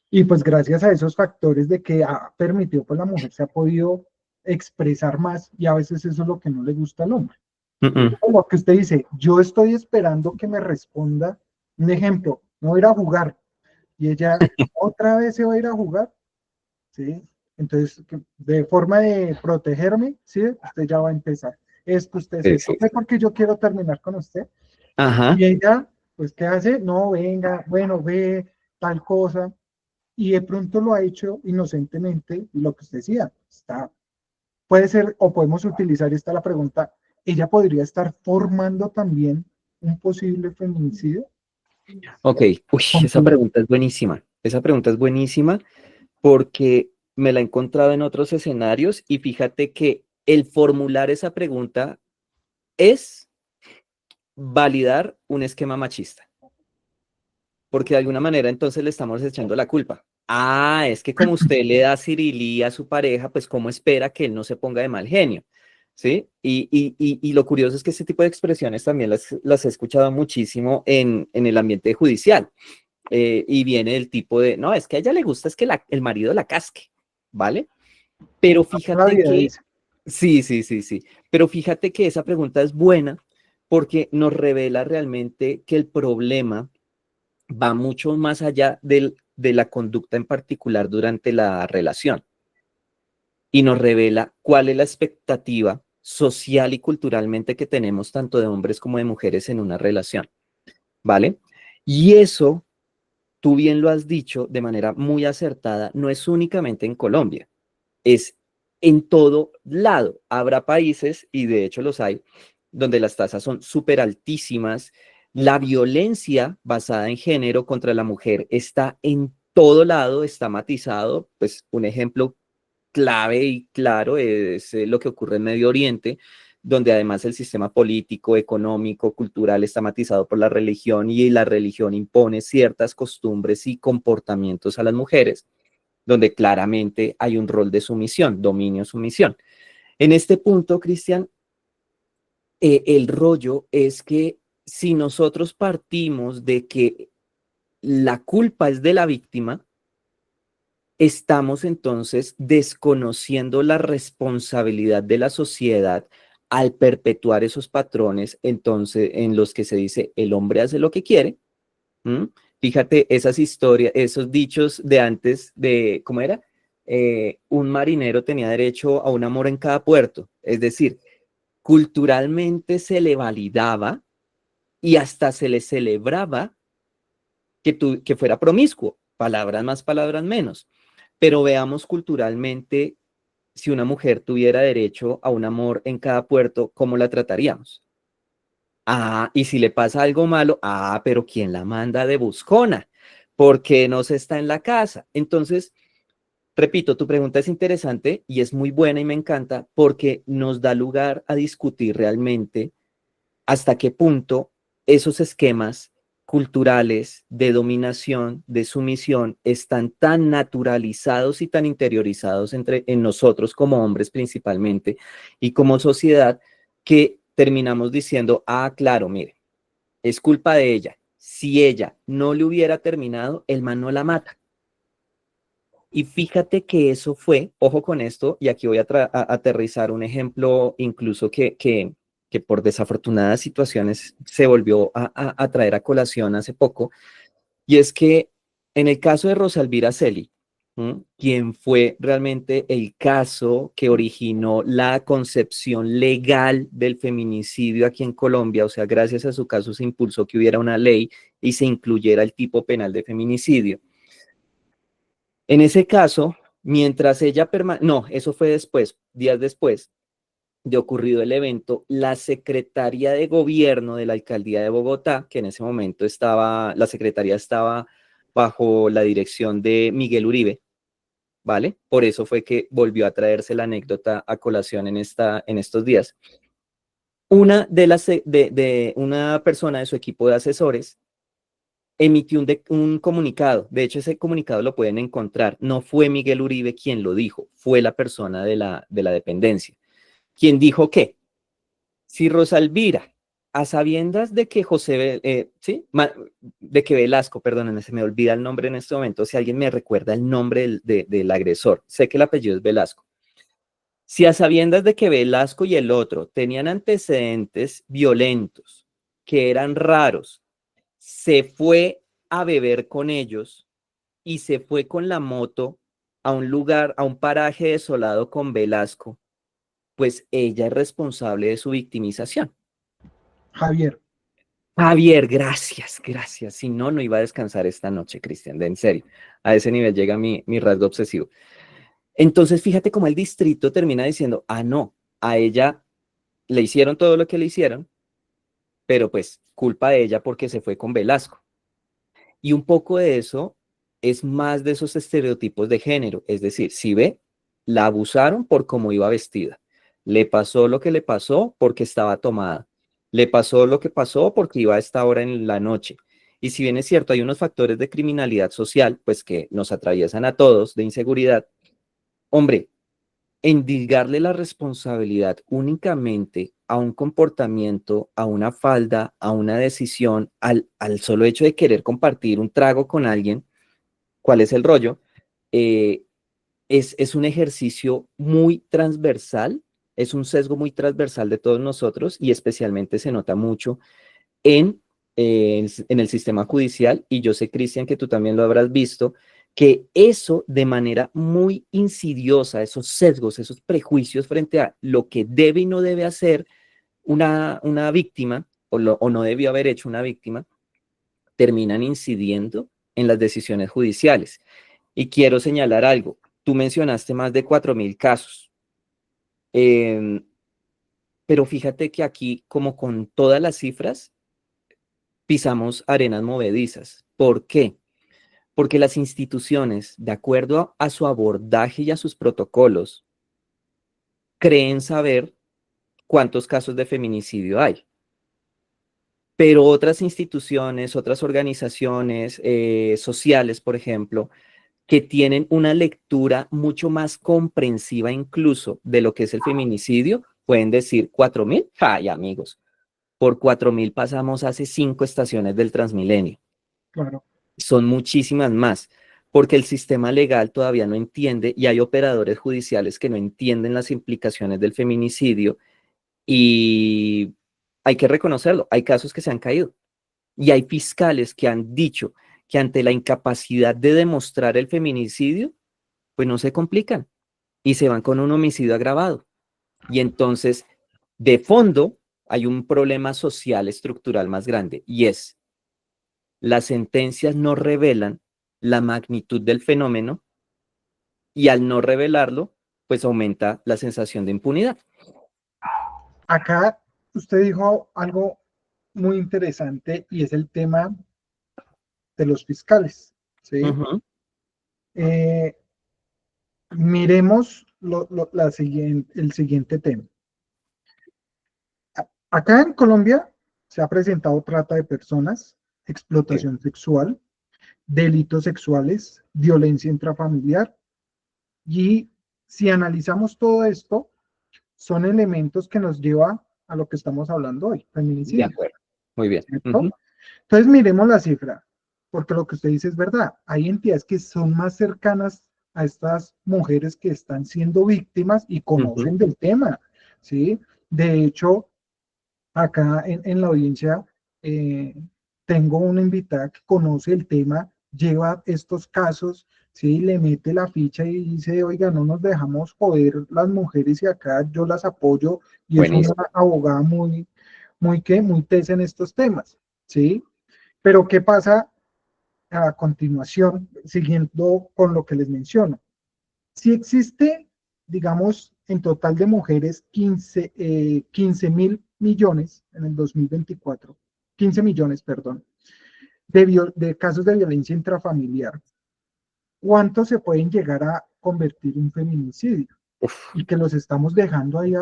Y pues gracias a esos factores de que ha permitido, pues la mujer se ha podido expresar más y a veces eso es lo que no le gusta al hombre. Ujú, Como que usted dice, yo estoy esperando que me responda, un ejemplo, no voy a ir a jugar y ella otra vez se va a ir a jugar, ¿sí? Entonces, de forma de protegerme, ¿sí? Usted ya va a empezar. Esto, usted es sí, esto. sí. ¿Es porque yo quiero terminar con usted? Ajá, Y ella, pues, ¿qué hace? No, venga, bueno, ve tal cosa. Y de pronto lo ha hecho inocentemente, y lo que usted decía, está, puede ser, o podemos utilizar esta la pregunta, ella podría estar formando también un posible feminicidio. ok. Uy, esa Complejo. pregunta es buenísima. Esa pregunta es buenísima porque, me la he encontrado en otros escenarios y fíjate que el formular esa pregunta es validar un esquema machista, porque de alguna manera entonces le estamos echando la culpa. Ah, es que como usted le da cirilía a su pareja, pues cómo espera que él no se ponga de mal genio, ¿sí? Y lo curioso es que este tipo de expresiones también las he escuchado muchísimo en el ambiente judicial. Y viene del tipo de, no, es que a ella le gusta es que el marido la casque, ¿vale? Pero La fíjate vida que, dice. sí, pero fíjate que esa pregunta es buena porque nos revela realmente que el problema va mucho más allá de la conducta en particular durante la relación y nos revela cuál es la expectativa social y culturalmente que tenemos tanto de hombres como de mujeres en una relación, ¿vale? Y eso, tú bien lo has dicho de manera muy acertada, no es únicamente en Colombia, es en todo lado. Habrá países, y de hecho los hay, donde las tasas son súper altísimas. La violencia basada en género contra la mujer está en todo lado, está matizado. Pues un ejemplo clave y claro es lo que ocurre en Medio Oriente, donde además el sistema político, económico, cultural está matizado por la religión y la religión impone ciertas costumbres y comportamientos a las mujeres, donde claramente hay un rol de sumisión, dominio, sumisión. En este punto, Cristian, el rollo es que si nosotros partimos de que la culpa es de la víctima, estamos entonces desconociendo la responsabilidad de la sociedad al perpetuar esos patrones, entonces, en los que se dice el hombre hace lo que quiere. ¿Mm? Fíjate esas historias, esos dichos de antes de, ¿cómo era? Un marinero tenía derecho a un amor en cada puerto. Es decir, culturalmente se le validaba y hasta se le celebraba que fuera promiscuo. Palabras más, palabras menos. Pero veamos culturalmente, si una mujer tuviera derecho a un amor en cada puerto, ¿cómo la trataríamos? Ah, y si le pasa algo malo, ah, pero ¿quién la manda de buscona? ¿Por qué no se está en la casa? Entonces, repito, tu pregunta es interesante y es muy buena y me encanta porque nos da lugar a discutir realmente hasta qué punto esos esquemas culturales de dominación, de sumisión, están tan naturalizados y tan interiorizados en nosotros como hombres principalmente y como sociedad que terminamos diciendo, ah, claro, mire, es culpa de ella. Si ella no le hubiera terminado, el man no la mata. Y fíjate que eso fue, ojo con esto, y aquí voy a aterrizar un ejemplo incluso que por desafortunadas situaciones se volvió a traer a colación hace poco, y es que en el caso de Rosalvira Celi, quien fue realmente el caso que originó la concepción legal del feminicidio aquí en Colombia, o sea, gracias a su caso se impulsó que hubiera una ley y se incluyera el tipo penal de feminicidio. En ese caso, mientras ella no, eso fue después, días después de ocurrido el evento, la secretaria de gobierno de la alcaldía de Bogotá, que en ese momento la secretaría estaba bajo la dirección de Miguel Uribe, ¿vale? Por eso fue que volvió a traerse la anécdota a colación en estos días. Una persona de su equipo de asesores emitió un comunicado. De hecho, ese comunicado lo pueden encontrar. No fue Miguel Uribe quien lo dijo, fue la persona de la dependencia. Quien dijo que si Rosalvira, a sabiendas de que ¿sí? De que Velasco, perdónenme, se me olvida el nombre en este momento, si alguien me recuerda el nombre del agresor, sé que el apellido es Velasco. Si a sabiendas de que Velasco y el otro tenían antecedentes violentos, que eran raros, se fue a beber con ellos y se fue con la moto a un lugar, a un paraje desolado con Velasco, pues ella es responsable de su victimización. Javier, Javier, gracias, gracias. Si no, no iba a descansar esta noche, Cristian, en serio. A ese nivel llega mi rasgo obsesivo. Entonces, fíjate cómo el distrito termina diciendo, ah, no, a ella le hicieron todo lo que le hicieron, pero pues culpa de ella porque se fue con Velasco. Y un poco de eso es más de esos estereotipos de género. Es decir, si ve, la abusaron por cómo iba vestida. Le pasó lo que le pasó porque estaba tomada. Le pasó lo que pasó porque iba a esta hora en la noche. Y si bien es cierto, hay unos factores de criminalidad social, pues que nos atraviesan a todos, de inseguridad, hombre, endilgarle la responsabilidad únicamente a un comportamiento, a una falda, a una decisión, al solo hecho de querer compartir un trago con alguien, ¿cuál es el rollo? Eh, es un ejercicio muy transversal, es un sesgo muy transversal de todos nosotros y especialmente se nota mucho en, en el sistema judicial, y yo sé, Cristian, que tú también lo habrás visto, que eso de manera muy insidiosa, esos sesgos, esos prejuicios frente a lo que debe y no debe hacer una víctima, o no debió haber hecho una víctima, terminan incidiendo en las decisiones judiciales. Y quiero señalar algo. Tú mencionaste más de 4.000 casos, eh, pero fíjate que aquí, como con todas las cifras, pisamos arenas movedizas. ¿Por qué? Porque las instituciones, de acuerdo a su abordaje y a sus protocolos, creen saber cuántos casos de feminicidio hay. Pero otras instituciones, otras organizaciones sociales, por ejemplo, que tienen una lectura mucho más comprensiva incluso de lo que es el feminicidio, pueden decir 4.000. ¡Ay, amigos! Por 4.000 pasamos hace 5 estaciones del Transmilenio. Claro. Son muchísimas más, porque el sistema legal todavía no entiende y hay operadores judiciales que no entienden las implicaciones del feminicidio, y hay que reconocerlo, hay casos que se han caído y hay fiscales que han dicho que ante la incapacidad de demostrar el feminicidio, pues no se complican y se van con un homicidio agravado. Y entonces, de fondo, hay un problema social estructural más grande, y es: las sentencias no revelan la magnitud del fenómeno, y al no revelarlo, pues aumenta la sensación de impunidad. Acá usted dijo algo muy interesante y es el tema de los fiscales, ¿sí? Eh, miremos el siguiente tema. Acá en Colombia se ha presentado trata de personas, Sí. explotación sexual, delitos sexuales, violencia intrafamiliar, y si analizamos todo esto, son elementos que nos lleva a lo que estamos hablando hoy, De feminicidio, acuerdo. Muy bien. ¿cierto? Entonces miremos la cifra, porque lo que usted dice es verdad. Hay entidades que son más cercanas a estas mujeres que están siendo víctimas y conocen del tema, ¿sí? De hecho, acá en la audiencia eh, tengo una invitada que conoce el tema, lleva estos casos, ¿sí? Le mete la ficha y dice, oiga, no nos dejamos joder las mujeres y acá yo las apoyo, y es una Buenísimo. abogada muy tesa en estos temas, ¿sí? Pero ¿qué pasa a continuación, siguiendo con lo que les menciono? Si existe, digamos, en total de mujeres 15.000 millones en el 2024, 15 millones, perdón, de casos de violencia intrafamiliar, ¿cuánto se pueden llegar a convertir en feminicidio? Uf. Y que los estamos dejando ahí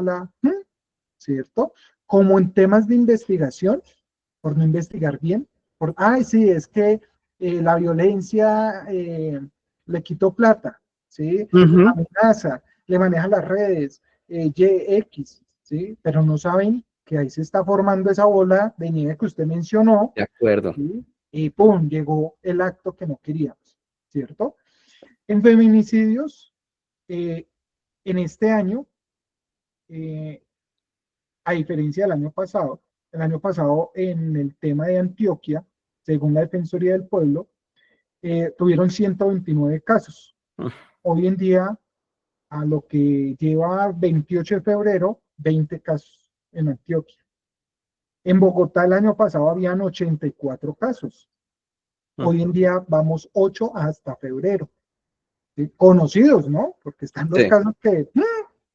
¿cierto? Como en temas de investigación, por no investigar bien, ay, sí, es que la violencia le quitó plata, ¿sí? La amenaza, le maneja las redes, X, ¿sí? Pero no saben que ahí se está formando esa bola de nieve que usted mencionó, De acuerdo. ¿sí? Y ¡pum! Llegó el acto que no queríamos, ¿cierto? En feminicidios, eh, en este año, eh, a diferencia del año pasado. El año pasado, en el tema de Antioquia, según la Defensoría del Pueblo, tuvieron 129 casos. Hoy en día, a lo que lleva 28 de febrero, 20 casos en Antioquia. En Bogotá el año pasado habían 84 casos. Hoy en día vamos 8 hasta febrero. ¿Sí? Conocidos, ¿no? Porque están los Sí. casos que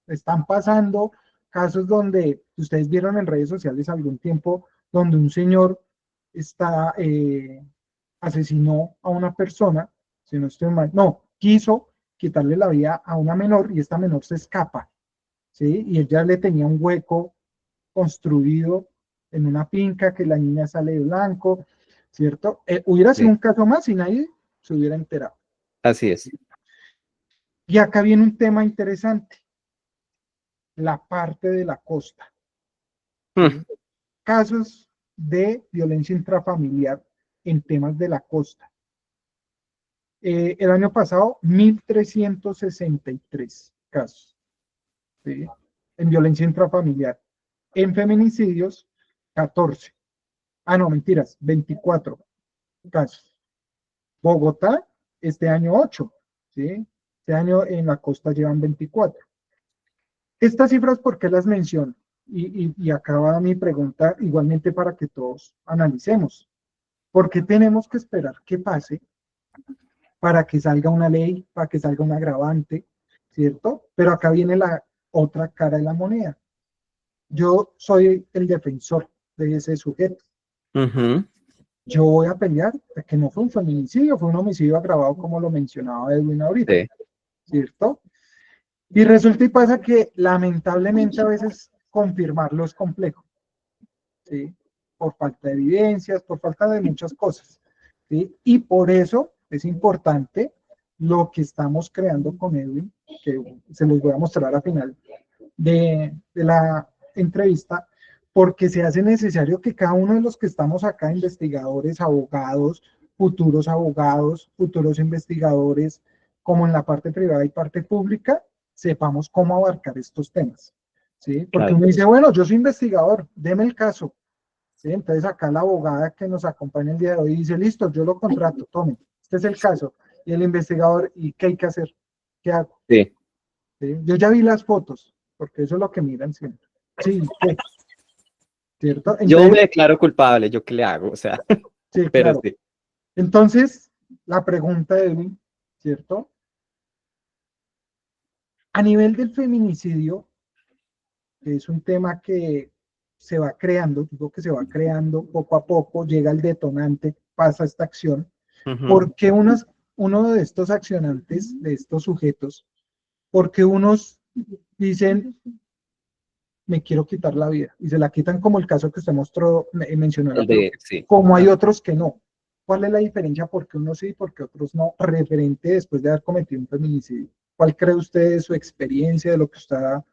están pasando, casos donde ustedes vieron en redes sociales algún tiempo, donde un señor está, asesinó a una persona, si no estoy mal, no, quiso quitarle la vida a una menor y esta menor se escapa, ¿sí? Y ella le tenía un hueco construido en una finca que la niña sale de blanco, ¿cierto? Hubiera sido Sí, un caso más y nadie se hubiera enterado. así es. Y acá viene un tema interesante, la parte de la costa, Mm, ¿sí? Casos de violencia intrafamiliar en temas de la costa. El año pasado, 1.363 casos, ¿sí? En violencia intrafamiliar. En feminicidios, 14. Ah, no, mentiras, 24 casos. Bogotá, este año 8, ¿sí? Este año en la costa llevan 24. Estas cifras, ¿por qué las menciono? Y acaba mi pregunta igualmente para que todos analicemos. ¿Por qué tenemos que esperar que pase para que salga una ley, para que salga un agravante, ¿cierto? Pero acá viene la otra cara de la moneda. Yo soy el defensor de ese sujeto. ujú, Yo voy a pelear de que no fue un feminicidio, fue un homicidio agravado como lo mencionaba Edwin ahorita, sí, ¿cierto? Y resulta y pasa que lamentablemente a veces confirmarlo es complejo, ¿sí? Por falta de evidencias, por falta de muchas cosas, ¿sí? Y por eso es importante lo que estamos creando con Edwin, que se los voy a mostrar a final de la entrevista, porque se hace necesario que cada uno de los que estamos acá, investigadores, abogados, futuros investigadores, como en la parte privada y parte pública, sepamos cómo abarcar estos temas. ¿Sí? Porque claro. uno dice, bueno, yo soy investigador, deme el caso. ¿Sí? Entonces acá la abogada que nos acompaña el día de hoy dice, listo, yo lo contrato, tome, este es el caso. Y el investigador, ¿y qué hay que hacer? ¿Qué hago? Sí. ¿Sí? Yo ya vi las fotos, porque eso es lo que miran siempre. Sí, ¿qué? ¿Cierto? Yo Entonces, me declaro culpable, ¿yo qué le hago? O sea, sí, pero claro. sí. Entonces, la pregunta de Edwin, ¿cierto? A nivel del feminicidio, que es un tema que se va creando, digo que se va creando poco a poco, llega el detonante, pasa esta acción, Ujú, porque uno de estos accionantes, de estos sujetos, porque unos dicen, me quiero quitar la vida, y se la quitan como el caso que usted mostró, mencionó la el de, peluquería, sí. como hay otros que no. ¿Cuál es la diferencia? ¿Por qué unos sí y por qué otros no? Referente después de haber cometido un feminicidio. ¿Cuál cree usted de su experiencia, de lo que usted ha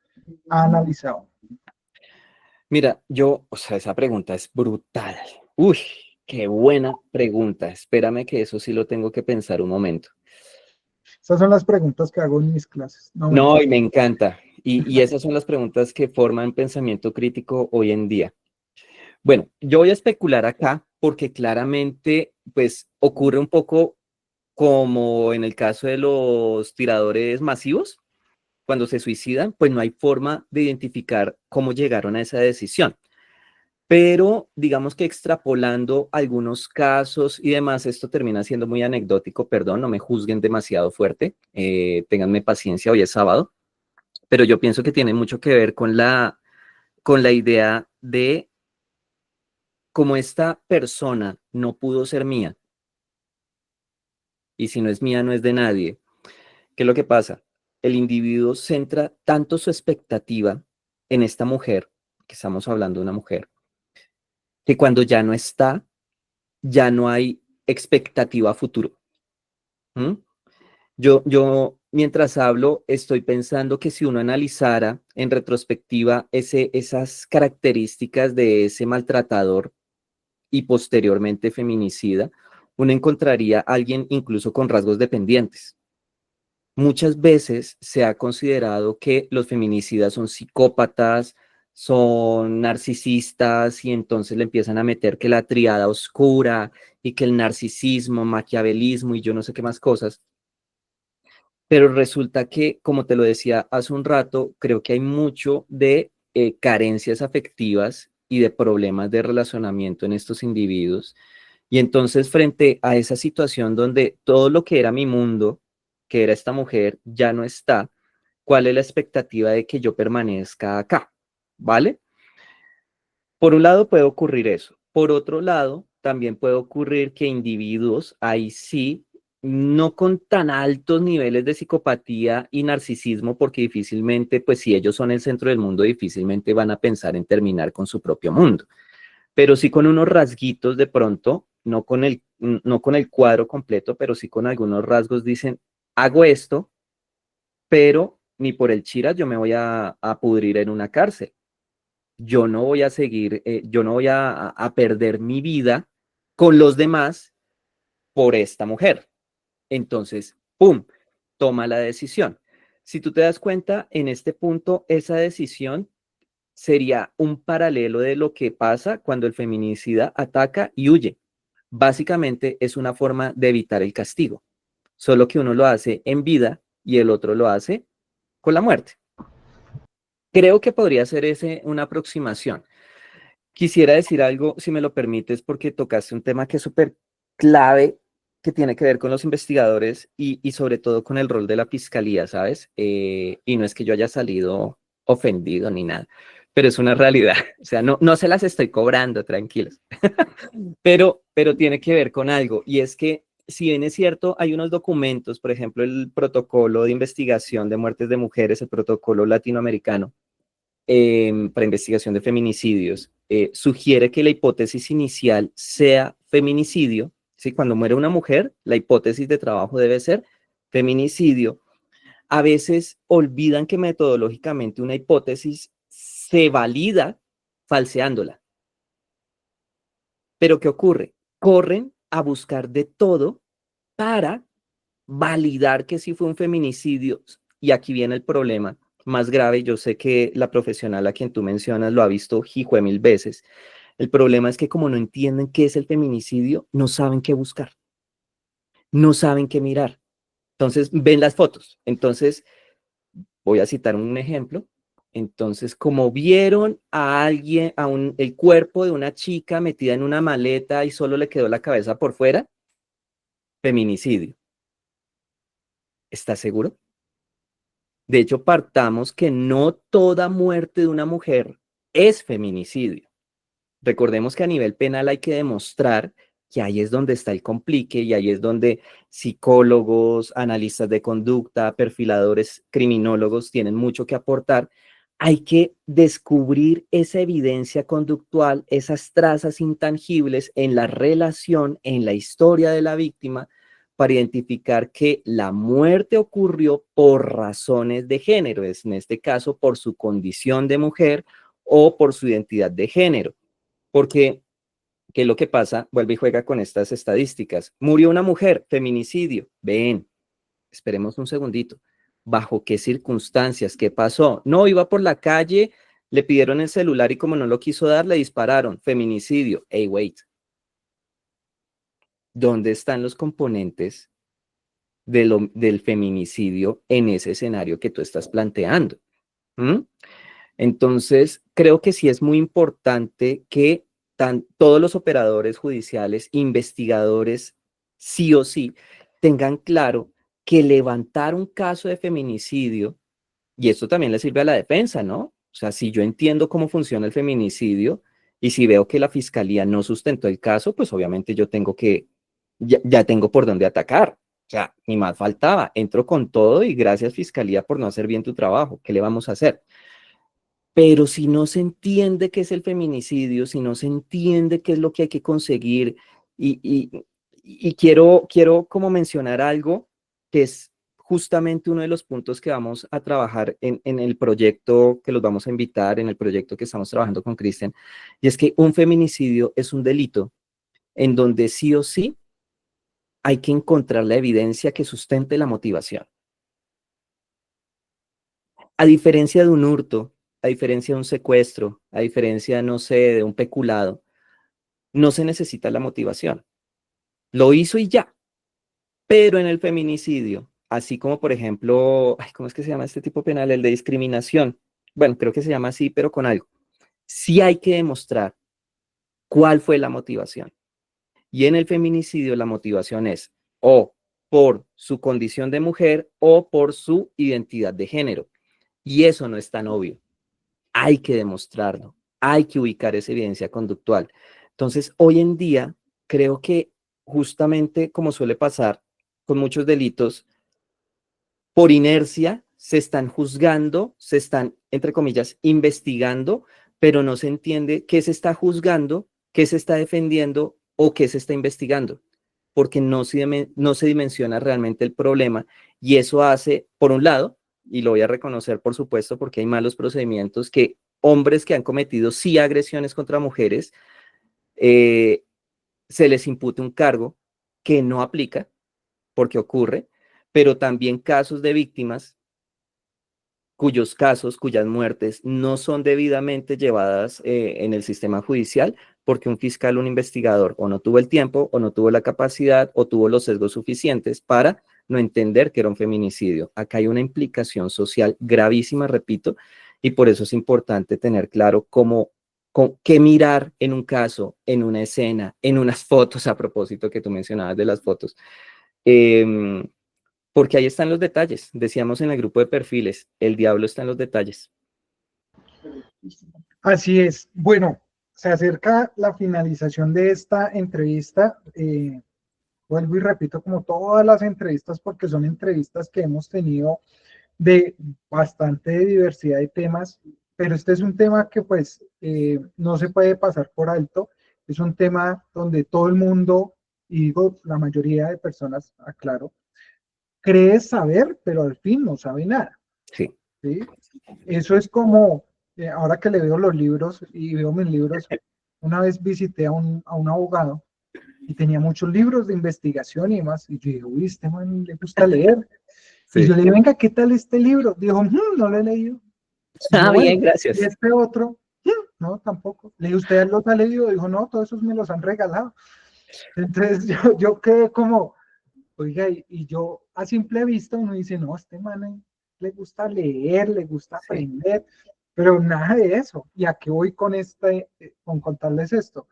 analizado? Mira, yo, o sea, esa pregunta es brutal. Uy, qué buena pregunta. Espérame que eso sí lo tengo que pensar un momento. Esas son las preguntas que hago en mis clases. No No, mentira. y me encanta. Y esas son las preguntas que forman pensamiento crítico hoy en día. Bueno, yo voy a especular acá porque claramente, pues, ocurre un poco como en el caso de los tiradores masivos, cuando se suicidan, pues no hay forma de identificar cómo llegaron a esa decisión. Pero digamos que extrapolando algunos casos y demás, esto termina siendo muy anecdótico, perdón, no me juzguen demasiado fuerte, ténganme paciencia, hoy es sábado, pero yo pienso que tiene mucho que ver con la idea de cómo esta persona no pudo ser mía, y si no es mía, no es de nadie. ¿Qué es lo que pasa? El individuo centra tanto su expectativa en esta mujer, que estamos hablando de una mujer, que cuando ya no está, ya no hay expectativa a futuro. ¿Mm? Mientras hablo, estoy pensando que si uno analizara en retrospectiva esas características de ese maltratador y posteriormente feminicida, uno encontraría a alguien incluso con rasgos dependientes. Muchas veces se ha considerado que los feminicidas son psicópatas, son narcisistas y entonces le empiezan a meter que la triada oscura y que el narcisismo, maquiavelismo y yo no sé qué más cosas. Pero resulta que, como te lo decía hace un rato, creo que hay mucho de carencias afectivas y de problemas de relacionamiento en estos individuos. Y entonces, frente a esa situación donde todo lo que era mi mundo, que era esta mujer, ya no está, ¿cuál es la expectativa de que yo permanezca acá? ¿Vale? Por un lado puede ocurrir eso. Por otro lado, también puede ocurrir que individuos ahí sí no con tan altos niveles de psicopatía y narcisismo, porque difícilmente, pues si ellos son el centro del mundo, difícilmente van a pensar en terminar con su propio mundo, pero sí con unos rasguitos de pronto, no con el cuadro completo, pero sí con algunos rasgos dicen, hago esto, pero ni por el chiras yo me voy a pudrir en una cárcel. Yo no voy a seguir, yo no voy a perder mi vida con los demás por esta mujer. Entonces, ¡pum!, toma la decisión. Si tú te das cuenta, en este punto, esa decisión sería un paralelo de lo que pasa cuando el feminicida ataca y huye. Básicamente es una forma de evitar el castigo, solo que uno lo hace en vida y el otro lo hace con la muerte. Creo que podría ser ese una aproximación. Quisiera decir algo, si me lo permites, porque tocaste un tema que es súper clave, que tiene que ver con los investigadores y sobre todo con el rol de la fiscalía, ¿sabes? Y no es que yo haya salido ofendido ni nada, pero es una realidad. O sea, no se las estoy cobrando, tranquilos. Pero tiene que ver con algo, y es que, si bien es cierto, hay unos documentos, por ejemplo, el protocolo de investigación de muertes de mujeres, el protocolo latinoamericano, para investigación de feminicidios, sugiere que la hipótesis inicial sea feminicidio. ¿Sí? Cuando muere una mujer, la hipótesis de trabajo debe ser feminicidio. A veces olvidan que metodológicamente una hipótesis se valida falseándola. Pero ¿qué ocurre? Corren a buscar de todo para validar que sí fue un feminicidio. Y aquí viene el problema más grave. Yo sé que la profesional a quien tú mencionas lo ha visto hijo mil veces. El problema es que, como no entienden qué es el feminicidio, no saben qué buscar, no saben qué mirar. Entonces ven las fotos. Entonces voy a citar un ejemplo. Entonces, como vieron a alguien, el cuerpo de una chica metida en una maleta y solo le quedó la cabeza por fuera, feminicidio. ¿Estás seguro? De hecho, partamos que no toda muerte de una mujer es feminicidio. Recordemos que a nivel penal hay que demostrar que ahí es donde está el complique, y ahí es donde psicólogos, analistas de conducta, perfiladores, criminólogos tienen mucho que aportar. Hay que descubrir esa evidencia conductual, esas trazas intangibles en la relación, en la historia de la víctima, para identificar que la muerte ocurrió por razones de género, es en este caso por su condición de mujer o por su identidad de género. Porque, ¿qué es lo que pasa? Vuelve y juega con estas estadísticas. Murió una mujer, feminicidio. Ven, esperemos un segundito. ¿Bajo qué circunstancias? ¿Qué pasó? No, iba por la calle, le pidieron el celular y como no lo quiso dar, le dispararon. Feminicidio. Hey, wait. ¿Dónde están los componentes del feminicidio en ese escenario que tú estás planteando? ¿Mm? Entonces, creo que sí es muy importante que todos los operadores judiciales, investigadores, sí o sí, tengan claro que levantar un caso de feminicidio, y esto también le sirve a la defensa, ¿no? O sea, si yo entiendo cómo funciona el feminicidio y si veo que la fiscalía no sustentó el caso, pues obviamente yo tengo que, ya tengo por dónde atacar. O sea, ni más faltaba, entro con todo y gracias, fiscalía, por no hacer bien tu trabajo. ¿Qué le vamos a hacer? Pero si no se entiende qué es el feminicidio, si no se entiende qué es lo que hay que conseguir, y, y, y quiero como mencionar algo que es justamente uno de los puntos que vamos a trabajar en el proyecto que los vamos a invitar, en el proyecto que estamos trabajando con Cristian, y es que un feminicidio es un delito en donde sí o sí hay que encontrar la evidencia que sustente la motivación. A diferencia de un hurto, a diferencia de un secuestro, a diferencia, no sé, de un peculado, no se necesita la motivación. Lo hizo y ya. Pero en el feminicidio, así como por ejemplo, ay, ¿cómo es que se llama este tipo penal? El de discriminación. Bueno, creo que se llama así, pero con algo. Sí hay que demostrar cuál fue la motivación. Y en el feminicidio la motivación es o por su condición de mujer o por su identidad de género. Y eso no es tan obvio. Hay que demostrarlo, hay que ubicar esa evidencia conductual. Entonces, hoy en día, creo que justamente como suele pasar, con muchos delitos, por inercia se están juzgando, se están, entre comillas, investigando, pero no se entiende qué se está juzgando, qué se está defendiendo o qué se está investigando, porque no se dimensiona realmente el problema y eso hace, por un lado, y lo voy a reconocer por supuesto porque hay malos procedimientos, que hombres que han cometido sí agresiones contra mujeres, eh, se les impute un cargo que no aplica porque ocurre, pero también casos de víctimas cuyos casos, cuyas muertes no son debidamente llevadas en el sistema judicial porque un fiscal, un investigador o no tuvo el tiempo o no tuvo la capacidad o tuvo los sesgos suficientes para no entender que era un feminicidio. Acá hay una implicación social gravísima, repito, y por eso es importante tener claro qué mirar en un caso, en una escena, en unas fotos, a propósito que tú mencionabas de las fotos. Porque ahí están los detalles. Decíamos en el grupo de perfiles, el diablo está en los detalles. Así es. Bueno, se acerca la finalización de esta entrevista. Vuelvo y repito, como todas las entrevistas, porque son entrevistas que hemos tenido de bastante diversidad de temas, pero este es un tema que pues no se puede pasar por alto. Es un tema donde todo el mundo, y digo la mayoría de personas, aclaro, cree saber, pero al fin no sabe nada. Sí. ¿Sí? Eso es como, ahora que le veo los libros y veo mis libros, una vez visité a un abogado y tenía muchos libros de investigación y demás, y yo dije, uy, este man le gusta leer. Sí. Y yo le dije, venga, ¿qué tal este libro? Dijo, no lo he leído. Y yo, Bien, bueno, gracias. y este otro, no, tampoco. Le dije, ¿usted los ha leído? Dijo, no, todos esos me los han regalado. Entonces yo quedé como, oiga, y yo a simple vista uno dice, no, este man le gusta leer, le gusta aprender, pero nada de eso. ¿Y a qué voy con con contarles esto?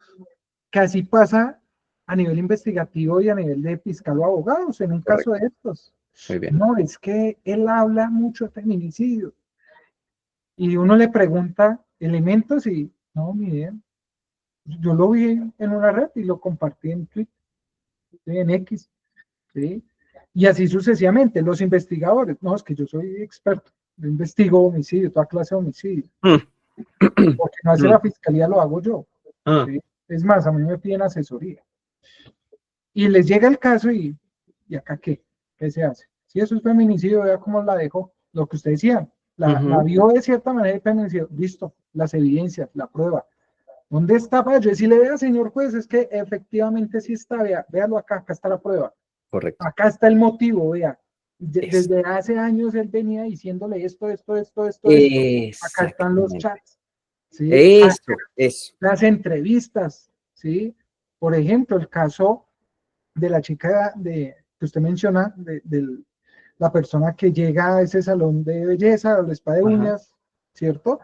Que así pasa a nivel investigativo y a nivel de fiscal o abogados, en un Correcto. caso de estos. Muy bien. No, es que él habla mucho de feminicidio. Y uno le pregunta elementos y, no, miren, yo lo vi en una red y lo compartí en Twitter, en X, ¿sí? Y así sucesivamente, los investigadores, no, es que yo soy experto, yo investigo homicidio, toda clase de homicidio, porque no hace la fiscalía, lo hago yo, ¿sí? Es más, a mí me piden asesoría. Y les llega el caso ¿y acá qué? ¿Qué se hace? Si eso es feminicidio, vea cómo la dejó, lo que usted decía, la vio de cierta manera de feminicidio, listo, las evidencias, la prueba. ¿Dónde está para yo decirle, vea, señor juez, es que efectivamente sí está, véalo acá, acá está la prueba. Correcto. Acá está el motivo, vea. Desde hace años él venía diciéndole esto. Acá están los chats, ¿sí? Eso. Las entrevistas, ¿sí? Por ejemplo, el caso de la chica que usted menciona, de la persona que llega a ese salón de belleza, al spa de uñas, ¿cierto?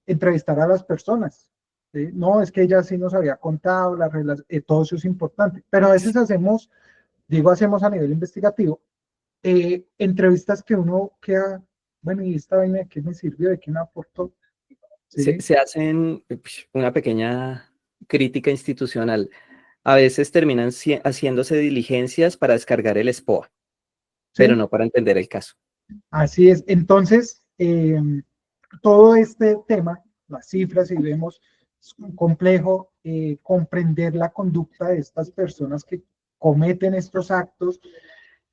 Entrevistar a las personas. ¿Sí? No, es que ella sí nos había contado, todo eso es importante, pero a veces hacemos a nivel investigativo, entrevistas que uno queda, bueno, ¿y esta vaina de qué me sirvió? ¿De qué me aportó? ¿Sí? Se hacen una pequeña crítica institucional. A veces terminan haciéndose diligencias para descargar el SPOA, pero ¿Sí? no para entender el caso. Así es. Entonces, todo este tema, las cifras, y vemos, es complejo comprender la conducta de estas personas que cometen estos actos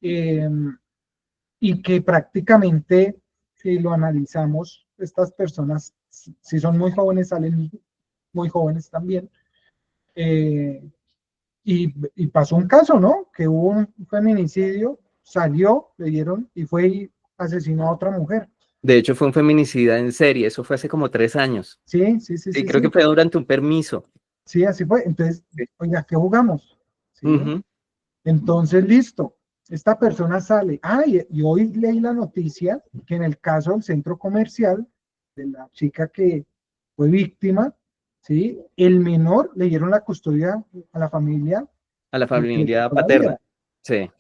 y que prácticamente, si lo analizamos, estas personas, si son muy jóvenes, salen muy jóvenes también. Y pasó un caso, ¿no? Que hubo un feminicidio, salió, le dieron y fue y asesinó a otra mujer. De hecho, fue un feminicida en serie, eso fue hace como 3 años. Sí. Y creo que fue durante un permiso. Sí, así fue. Entonces, oiga, ¿qué jugamos? ¿Sí? Entonces, listo. Esta persona sale. Y hoy leí la noticia que en el caso del centro comercial, de la chica que fue víctima, ¿sí? El menor le dieron la custodia a la familia. A la familia paterna. Sí.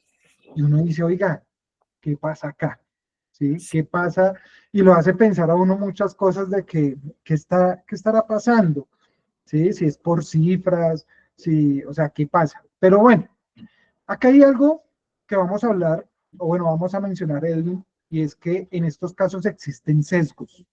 Y uno dice, oiga, ¿qué pasa acá? ¿Sí? ¿Qué pasa? Y lo hace pensar a uno muchas cosas de qué estará pasando, ¿sí? Si es por cifras, o sea, ¿qué pasa? Pero bueno, acá hay algo que vamos a hablar, o bueno, vamos a mencionar, Edwin, y es que en estos casos existen sesgos,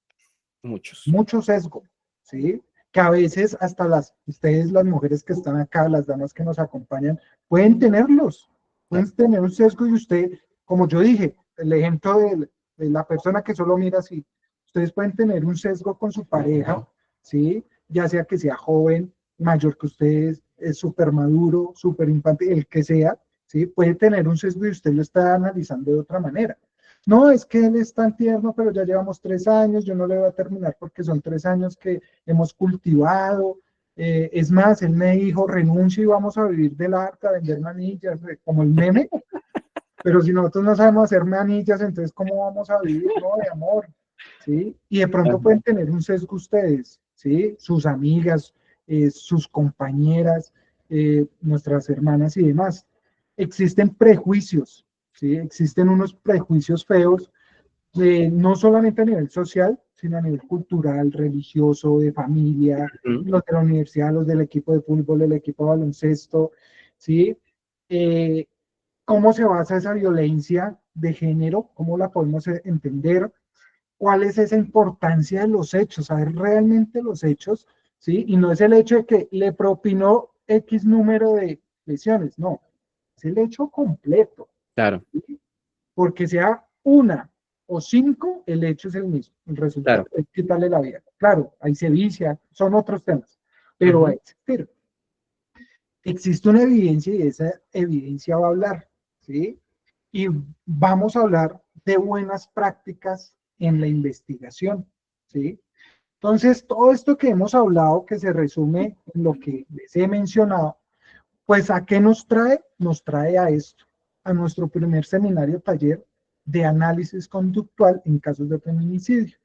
Muchos. mucho sesgo, ¿sí? Que a veces hasta ustedes, las mujeres que están acá, las damas que nos acompañan, pueden tenerlos, pueden tener un sesgo y usted, como yo dije, el ejemplo de la persona que solo mira así, ustedes pueden tener un sesgo con su pareja, ¿sí? Ya sea que sea joven, mayor que ustedes, es súper maduro, súper infante, el que sea, ¿sí? Puede tener un sesgo y usted lo está analizando de otra manera. No, es que él es tan tierno, pero ya llevamos 3 años, yo no le voy a terminar porque son 3 años que hemos cultivado. Es más, él me dijo, renuncio y vamos a vivir del arte, a vender manillas, como el meme, pero si nosotros no sabemos hacer manillas, entonces ¿cómo vamos a vivir? No, de amor, ¿sí? Y de pronto pueden tener un sesgo ustedes, ¿sí? Sus amigas, sus compañeras, nuestras hermanas y demás. Existen prejuicios, ¿sí? Existen unos prejuicios feos, no solamente a nivel social, sino a nivel cultural, religioso, de familia, los de la universidad, los del equipo de fútbol, el equipo de baloncesto, ¿sí? Eh, ¿Cómo se basa esa violencia de género? ¿Cómo la podemos entender? ¿Cuál es esa importancia de los hechos? Saber realmente los hechos, ¿sí? Y no es el hecho de que le propinó X número de lesiones, no, es el hecho completo. Claro. ¿Sí? Porque sea una o 5, el hecho es el mismo. El resultado Claro. es quitarle la vida. Claro, ahí se vicia, son otros temas, pero va a existir. Existe una evidencia y esa evidencia va a hablar, ¿sí? Y vamos a hablar de buenas prácticas en la investigación, ¿sí? Entonces, todo esto que hemos hablado, que se resume en lo que les he mencionado, pues ¿a qué nos trae? Nos trae a esto, a nuestro primer seminario taller de análisis conductual en casos de feminicidio.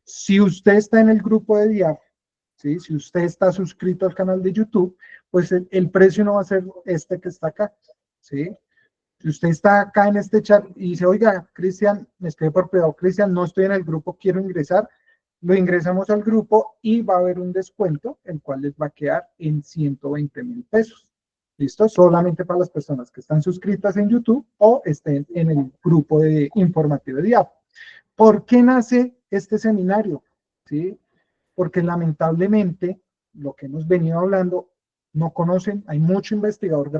Si usted está en el grupo de DIAF, ¿sí? Si usted está suscrito al canal de YouTube, pues el precio no va a ser este que está acá, ¿sí? Si usted está acá en este chat y dice, oiga, Cristian, me escribe por privado, Cristian, no estoy en el grupo, quiero ingresar, lo ingresamos al grupo y va a haber un descuento, el cual les va a quedar en 120,000 pesos. ¿Listo? Solamente para las personas que están suscritas en YouTube o estén en el grupo de informativo de DIAP. ¿Por qué nace este seminario? ¿Sí? Porque lamentablemente, lo que hemos venido hablando, no conocen, hay mucho investigador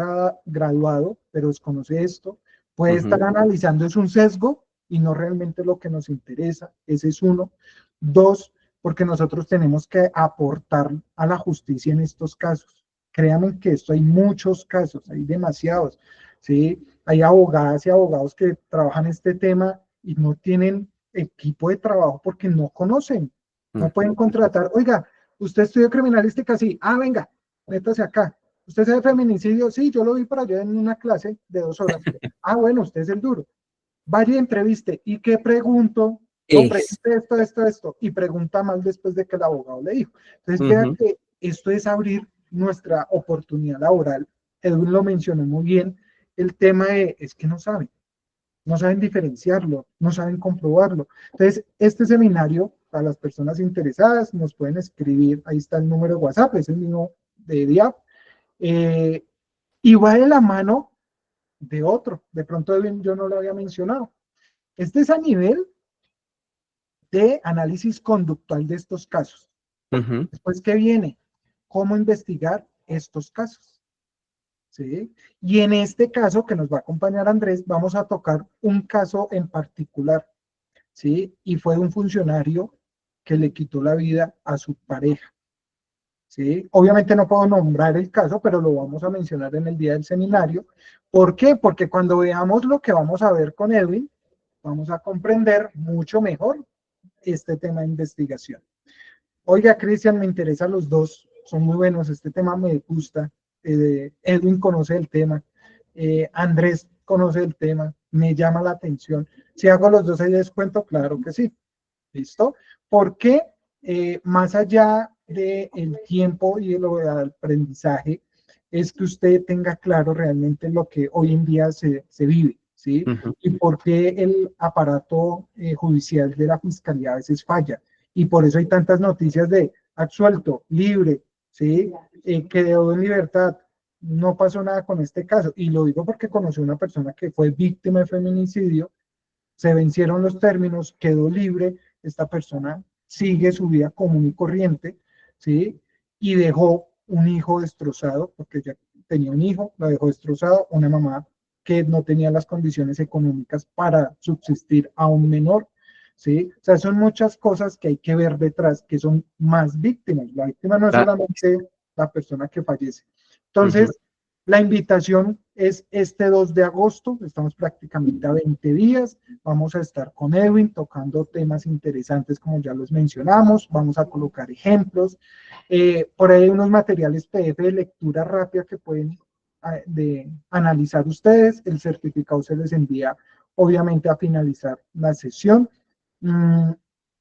graduado, pero desconoce esto, puede estar analizando es un sesgo y no realmente lo que nos interesa, ese es uno. Dos, porque nosotros tenemos que aportar a la justicia en estos casos. Créanme que esto hay muchos casos, hay demasiados, ¿sí? Hay abogadas y abogados que trabajan este tema y no tienen equipo de trabajo porque no conocen, no pueden contratar. Oiga, usted estudió criminalística, sí. Ah, venga, métase acá. ¿Usted sabe feminicidio? Sí, yo lo vi por allá en una clase de 2 horas. Ah, bueno, usted es el duro. Vaya y entreviste. ¿Y qué pregunto? No, pregunte esto. Y pregunta mal después de que el abogado le dijo. Entonces, vea que esto es abrir nuestra oportunidad laboral. Edwin lo mencionó muy bien. El tema es que no saben diferenciarlo, no saben comprobarlo. Entonces, este seminario, para las personas interesadas, nos pueden escribir, ahí está el número de WhatsApp, es el mismo de DIAP, y va de la mano de otro, de pronto yo no lo había mencionado. Este es a nivel de análisis conductual de estos casos. Después, ¿qué viene? ¿Cómo investigar estos casos? ¿Sí? Y en este caso que nos va a acompañar Andrés, vamos a tocar un caso en particular, ¿sí? Y fue un funcionario que le quitó la vida a su pareja, ¿sí? Obviamente no puedo nombrar el caso, pero lo vamos a mencionar en el día del seminario. ¿Por qué? Porque cuando veamos lo que vamos a ver con Edwin, vamos a comprender mucho mejor este tema de investigación. Oiga, Cristian, me interesan los dos, son muy buenos, este tema me gusta. Edwin conoce el tema, Andrés conoce el tema, me llama la atención. Si hago los dos, ¿hay descuento? Claro que sí. ¿Listo? Porque más allá del tiempo y del aprendizaje, es que usted tenga claro realmente lo que hoy en día se vive, ¿sí? Y por qué el aparato judicial de la fiscalía a veces falla. Y por eso hay tantas noticias de absuelto, libre, ¿sí? Quedó en libertad, no pasó nada con este caso. Y lo digo porque conocí a una persona que fue víctima de feminicidio, se vencieron los términos, quedó libre, esta persona sigue su vida común y corriente, ¿sí? Y dejó un hijo destrozado, porque ya tenía un hijo, lo dejó destrozado, una mamá que no tenía las condiciones económicas para subsistir a un menor, ¿sí? O sea, son muchas cosas que hay que ver detrás, que son más víctimas. La víctima no es Ah, solamente la persona que fallece. ujú. Entonces, la invitación es este 2 de agosto, estamos prácticamente a 20 días, vamos a estar con Edwin tocando temas interesantes como ya los mencionamos, vamos a colocar ejemplos, por ahí hay unos materiales PDF de lectura rápida que pueden analizar ustedes, el certificado se les envía obviamente a finalizar la sesión.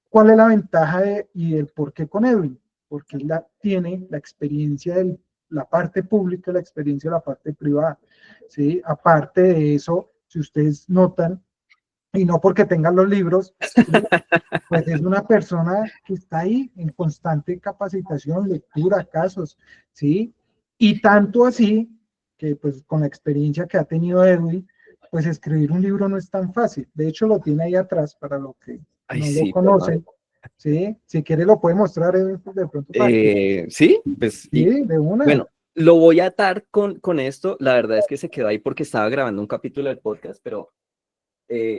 ¿Cuál es la ventaja y el por qué con Edwin? Porque él tiene la experiencia de la parte pública y la experiencia de la parte privada. ¿Sí? Aparte de eso, si ustedes notan, y no porque tengan los libros, ¿sí? Pues es una persona que está ahí en constante capacitación, lectura, casos, ¿sí? Y tanto así que pues con la experiencia que ha tenido Edwin, pues escribir un libro no es tan fácil. De hecho, lo tiene ahí atrás para los que Ay, no lo sí, perdón. conocen, ¿sí? Si quiere lo puede mostrar Edwin pues, de pronto para que, Sí, pues, y sí, de una. bueno, lo voy a atar con esto. La verdad es que se quedó ahí porque estaba grabando un capítulo del podcast, pero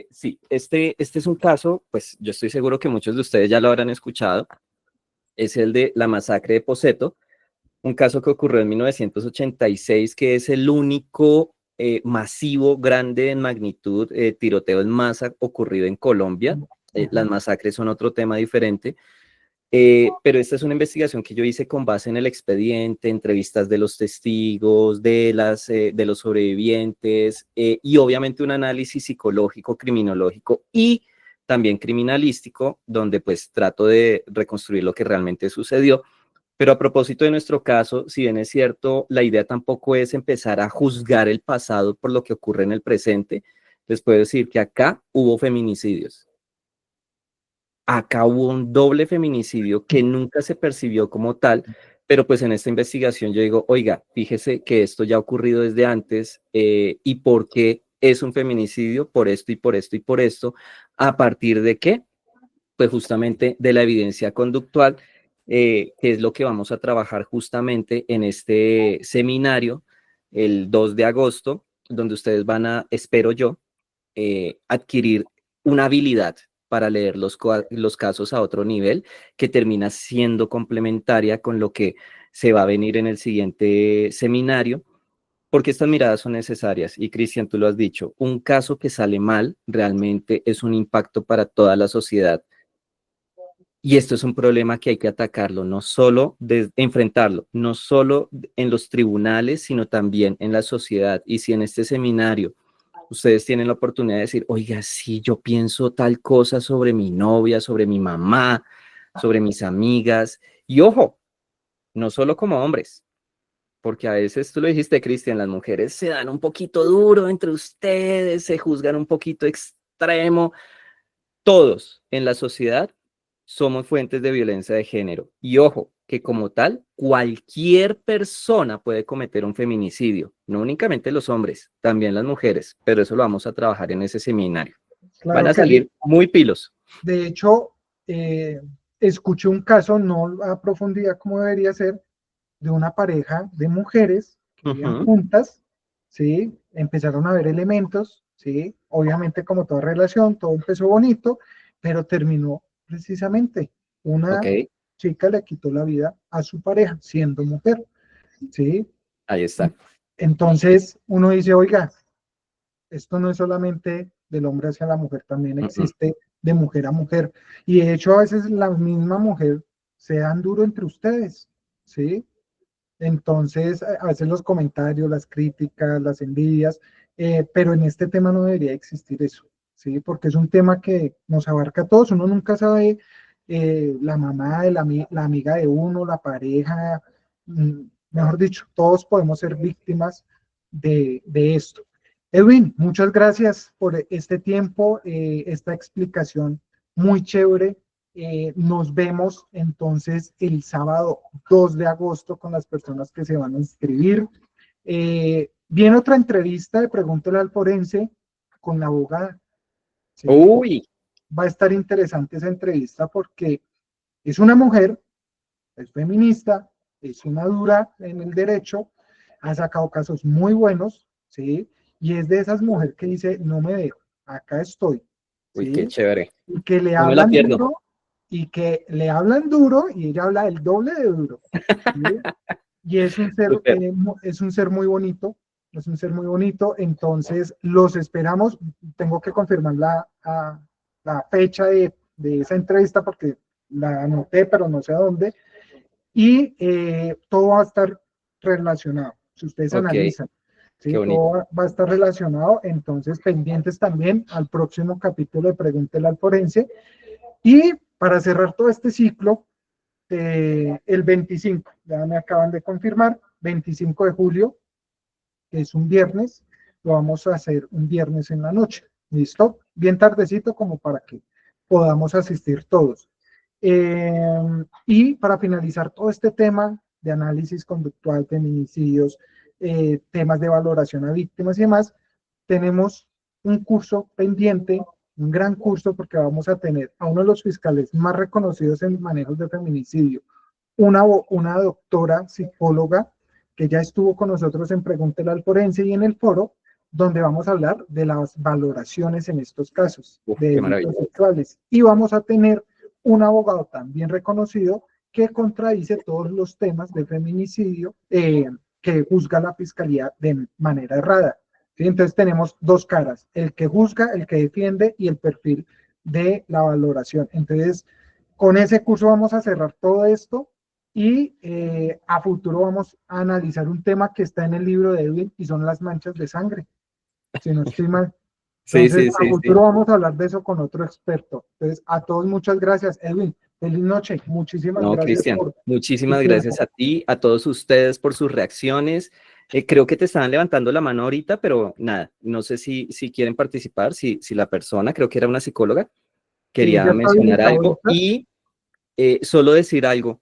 sí, este es un caso, pues yo estoy seguro que muchos de ustedes ya lo habrán escuchado. Es el de la masacre de Poseto, un caso que ocurrió en 1986, que es el único masivo, grande en magnitud, tiroteo en masa ocurrido en Colombia. Las masacres son otro tema diferente. Pero esta es una investigación que yo hice con base en el expediente, entrevistas de los testigos, de los sobrevivientes y obviamente un análisis psicológico, criminológico y también criminalístico, donde pues trato de reconstruir lo que realmente sucedió. Pero a propósito de nuestro caso, si bien es cierto, la idea tampoco es empezar a juzgar el pasado por lo que ocurre en el presente. Les puedo decir que acá hubo feminicidios. Acá hubo un doble feminicidio que nunca se percibió como tal, pero pues en esta investigación yo digo, oiga, fíjese que esto ya ha ocurrido desde antes y por qué es un feminicidio, por esto y por esto y por esto, a partir de qué, pues justamente de la evidencia conductual, que es lo que vamos a trabajar justamente en este seminario el 2 de agosto, donde ustedes van a, espero yo, adquirir una habilidad para leer los casos a otro nivel que termina siendo complementaria con lo que se va a venir en el siguiente seminario, porque estas miradas son necesarias. Y Cristian, tú lo has dicho, un caso que sale mal realmente es un impacto para toda la sociedad. Y esto es un problema que hay que atacarlo, no solo enfrentarlo, no solo en los tribunales, sino también en la sociedad. Y si en este seminario ustedes tienen la oportunidad de decir, oiga, sí, yo pienso tal cosa sobre mi novia, sobre mi mamá, sobre mis amigas. Y ojo, no solo como hombres, porque a veces tú lo dijiste, Cristian, las mujeres se dan un poquito duro entre ustedes, se juzgan un poquito extremo. Todos en la sociedad somos fuentes de violencia de género. Y ojo, que como tal, cualquier persona puede cometer un feminicidio, no únicamente los hombres, también las mujeres, pero eso lo vamos a trabajar en ese seminario. Van Claro a que sí. salir muy pilos. De hecho, escuché un caso, no a profundidad como debería ser, de una pareja de mujeres que vivían Ujú. juntas, ¿sí? Empezaron a ver elementos, ¿sí? Obviamente como toda relación, todo empezó bonito, pero terminó precisamente. Ok, Una chica le quitó la vida a su pareja siendo mujer, ¿sí? ahí está. Entonces uno dice, oiga, esto no es solamente del hombre hacia la mujer, también Ujú. existe de mujer a mujer. Y de hecho a veces la misma mujer se dan duro entre ustedes, ¿sí? Entonces, a veces los comentarios, las críticas, las envidias, pero en este tema no debería existir eso, ¿sí? Porque es un tema que nos abarca a todos. Uno nunca sabe la mamá de la amiga de uno, la pareja, mejor dicho, todos podemos ser víctimas de esto. Edwin, muchas gracias por este tiempo, esta explicación muy chévere. Nos vemos entonces el sábado 2 de agosto con las personas que se van a inscribir. Viene otra entrevista de Pregúntale al Forense con la abogada. ¿Sí? Uy, Va a estar interesante esa entrevista porque es una mujer, es feminista, es una dura en el derecho, ha sacado casos muy buenos, ¿sí? Y es de esas mujeres que dice, no me dejo, acá estoy, uy, qué ¿sí? chévere. Y que le No me la hablan pierdo. duro, y que le hablan duro, y ella habla el doble de duro, ¿sí? Y Súper. es un ser muy bonito, es un ser muy bonito, entonces los esperamos, tengo que confirmar la fecha de esa entrevista porque la anoté, pero no sé a dónde, y todo va a estar relacionado, si ustedes Ok, analizan, qué ¿sí? bonito. Todo va a estar relacionado, entonces pendientes también al próximo capítulo de Pregúntele al Forense, y para cerrar todo este ciclo, el 25, ya me acaban de confirmar, 25 de julio, que es un viernes, lo vamos a hacer un viernes en la noche, ¿listo? Bien tardecito como para que podamos asistir todos. Y para finalizar todo este tema de análisis conductual, feminicidios, temas de valoración a víctimas y demás, tenemos un curso pendiente, un gran curso, porque vamos a tener a uno de los fiscales más reconocidos en manejos de feminicidio, una doctora psicóloga que ya estuvo con nosotros en Pregúntele al Forense y en el foro, donde vamos a hablar de las valoraciones en estos casos Uf, de qué delitos maravilla. sexuales. Y vamos a tener un abogado también reconocido que contradice todos los temas de feminicidio que juzga la fiscalía de manera errada. ¿Sí? Entonces tenemos dos caras, el que juzga, el que defiende y el perfil de la valoración. Entonces, con ese curso vamos a cerrar todo esto y a futuro vamos a analizar un tema que está en el libro de Edwin y son las manchas de sangre, si no estoy mal. Sí, Entonces, sí, a sí, sí. futuro vamos a hablar de eso con otro experto. Entonces, a todos muchas gracias, Edwin. Feliz noche. Muchísimas No, gracias Cristian, por tu muchísimas tiempo. gracias a ti, a todos ustedes por sus reacciones. Creo que te estaban levantando la mano ahorita, pero nada, no sé si quieren participar, si la persona, creo que era una psicóloga, Sí, ya quería está mencionar habilitado algo ahorita. y solo decir algo.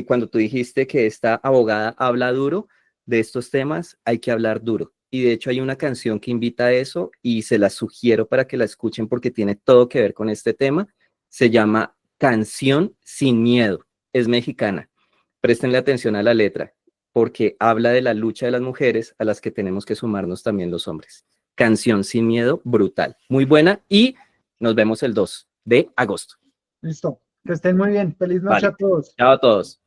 Cuando tú dijiste que esta abogada habla duro de estos temas, hay que hablar duro. Y de hecho hay una canción que invita a eso y se la sugiero para que la escuchen porque tiene todo que ver con este tema. Se llama Canción sin Miedo. Es mexicana. Préstenle atención a la letra porque habla de la lucha de las mujeres a las que tenemos que sumarnos también los hombres. Canción sin Miedo, brutal. Muy buena y nos vemos el 2 de agosto. Listo. Que estén muy bien. Feliz noche a Vale. todos. Chao a todos.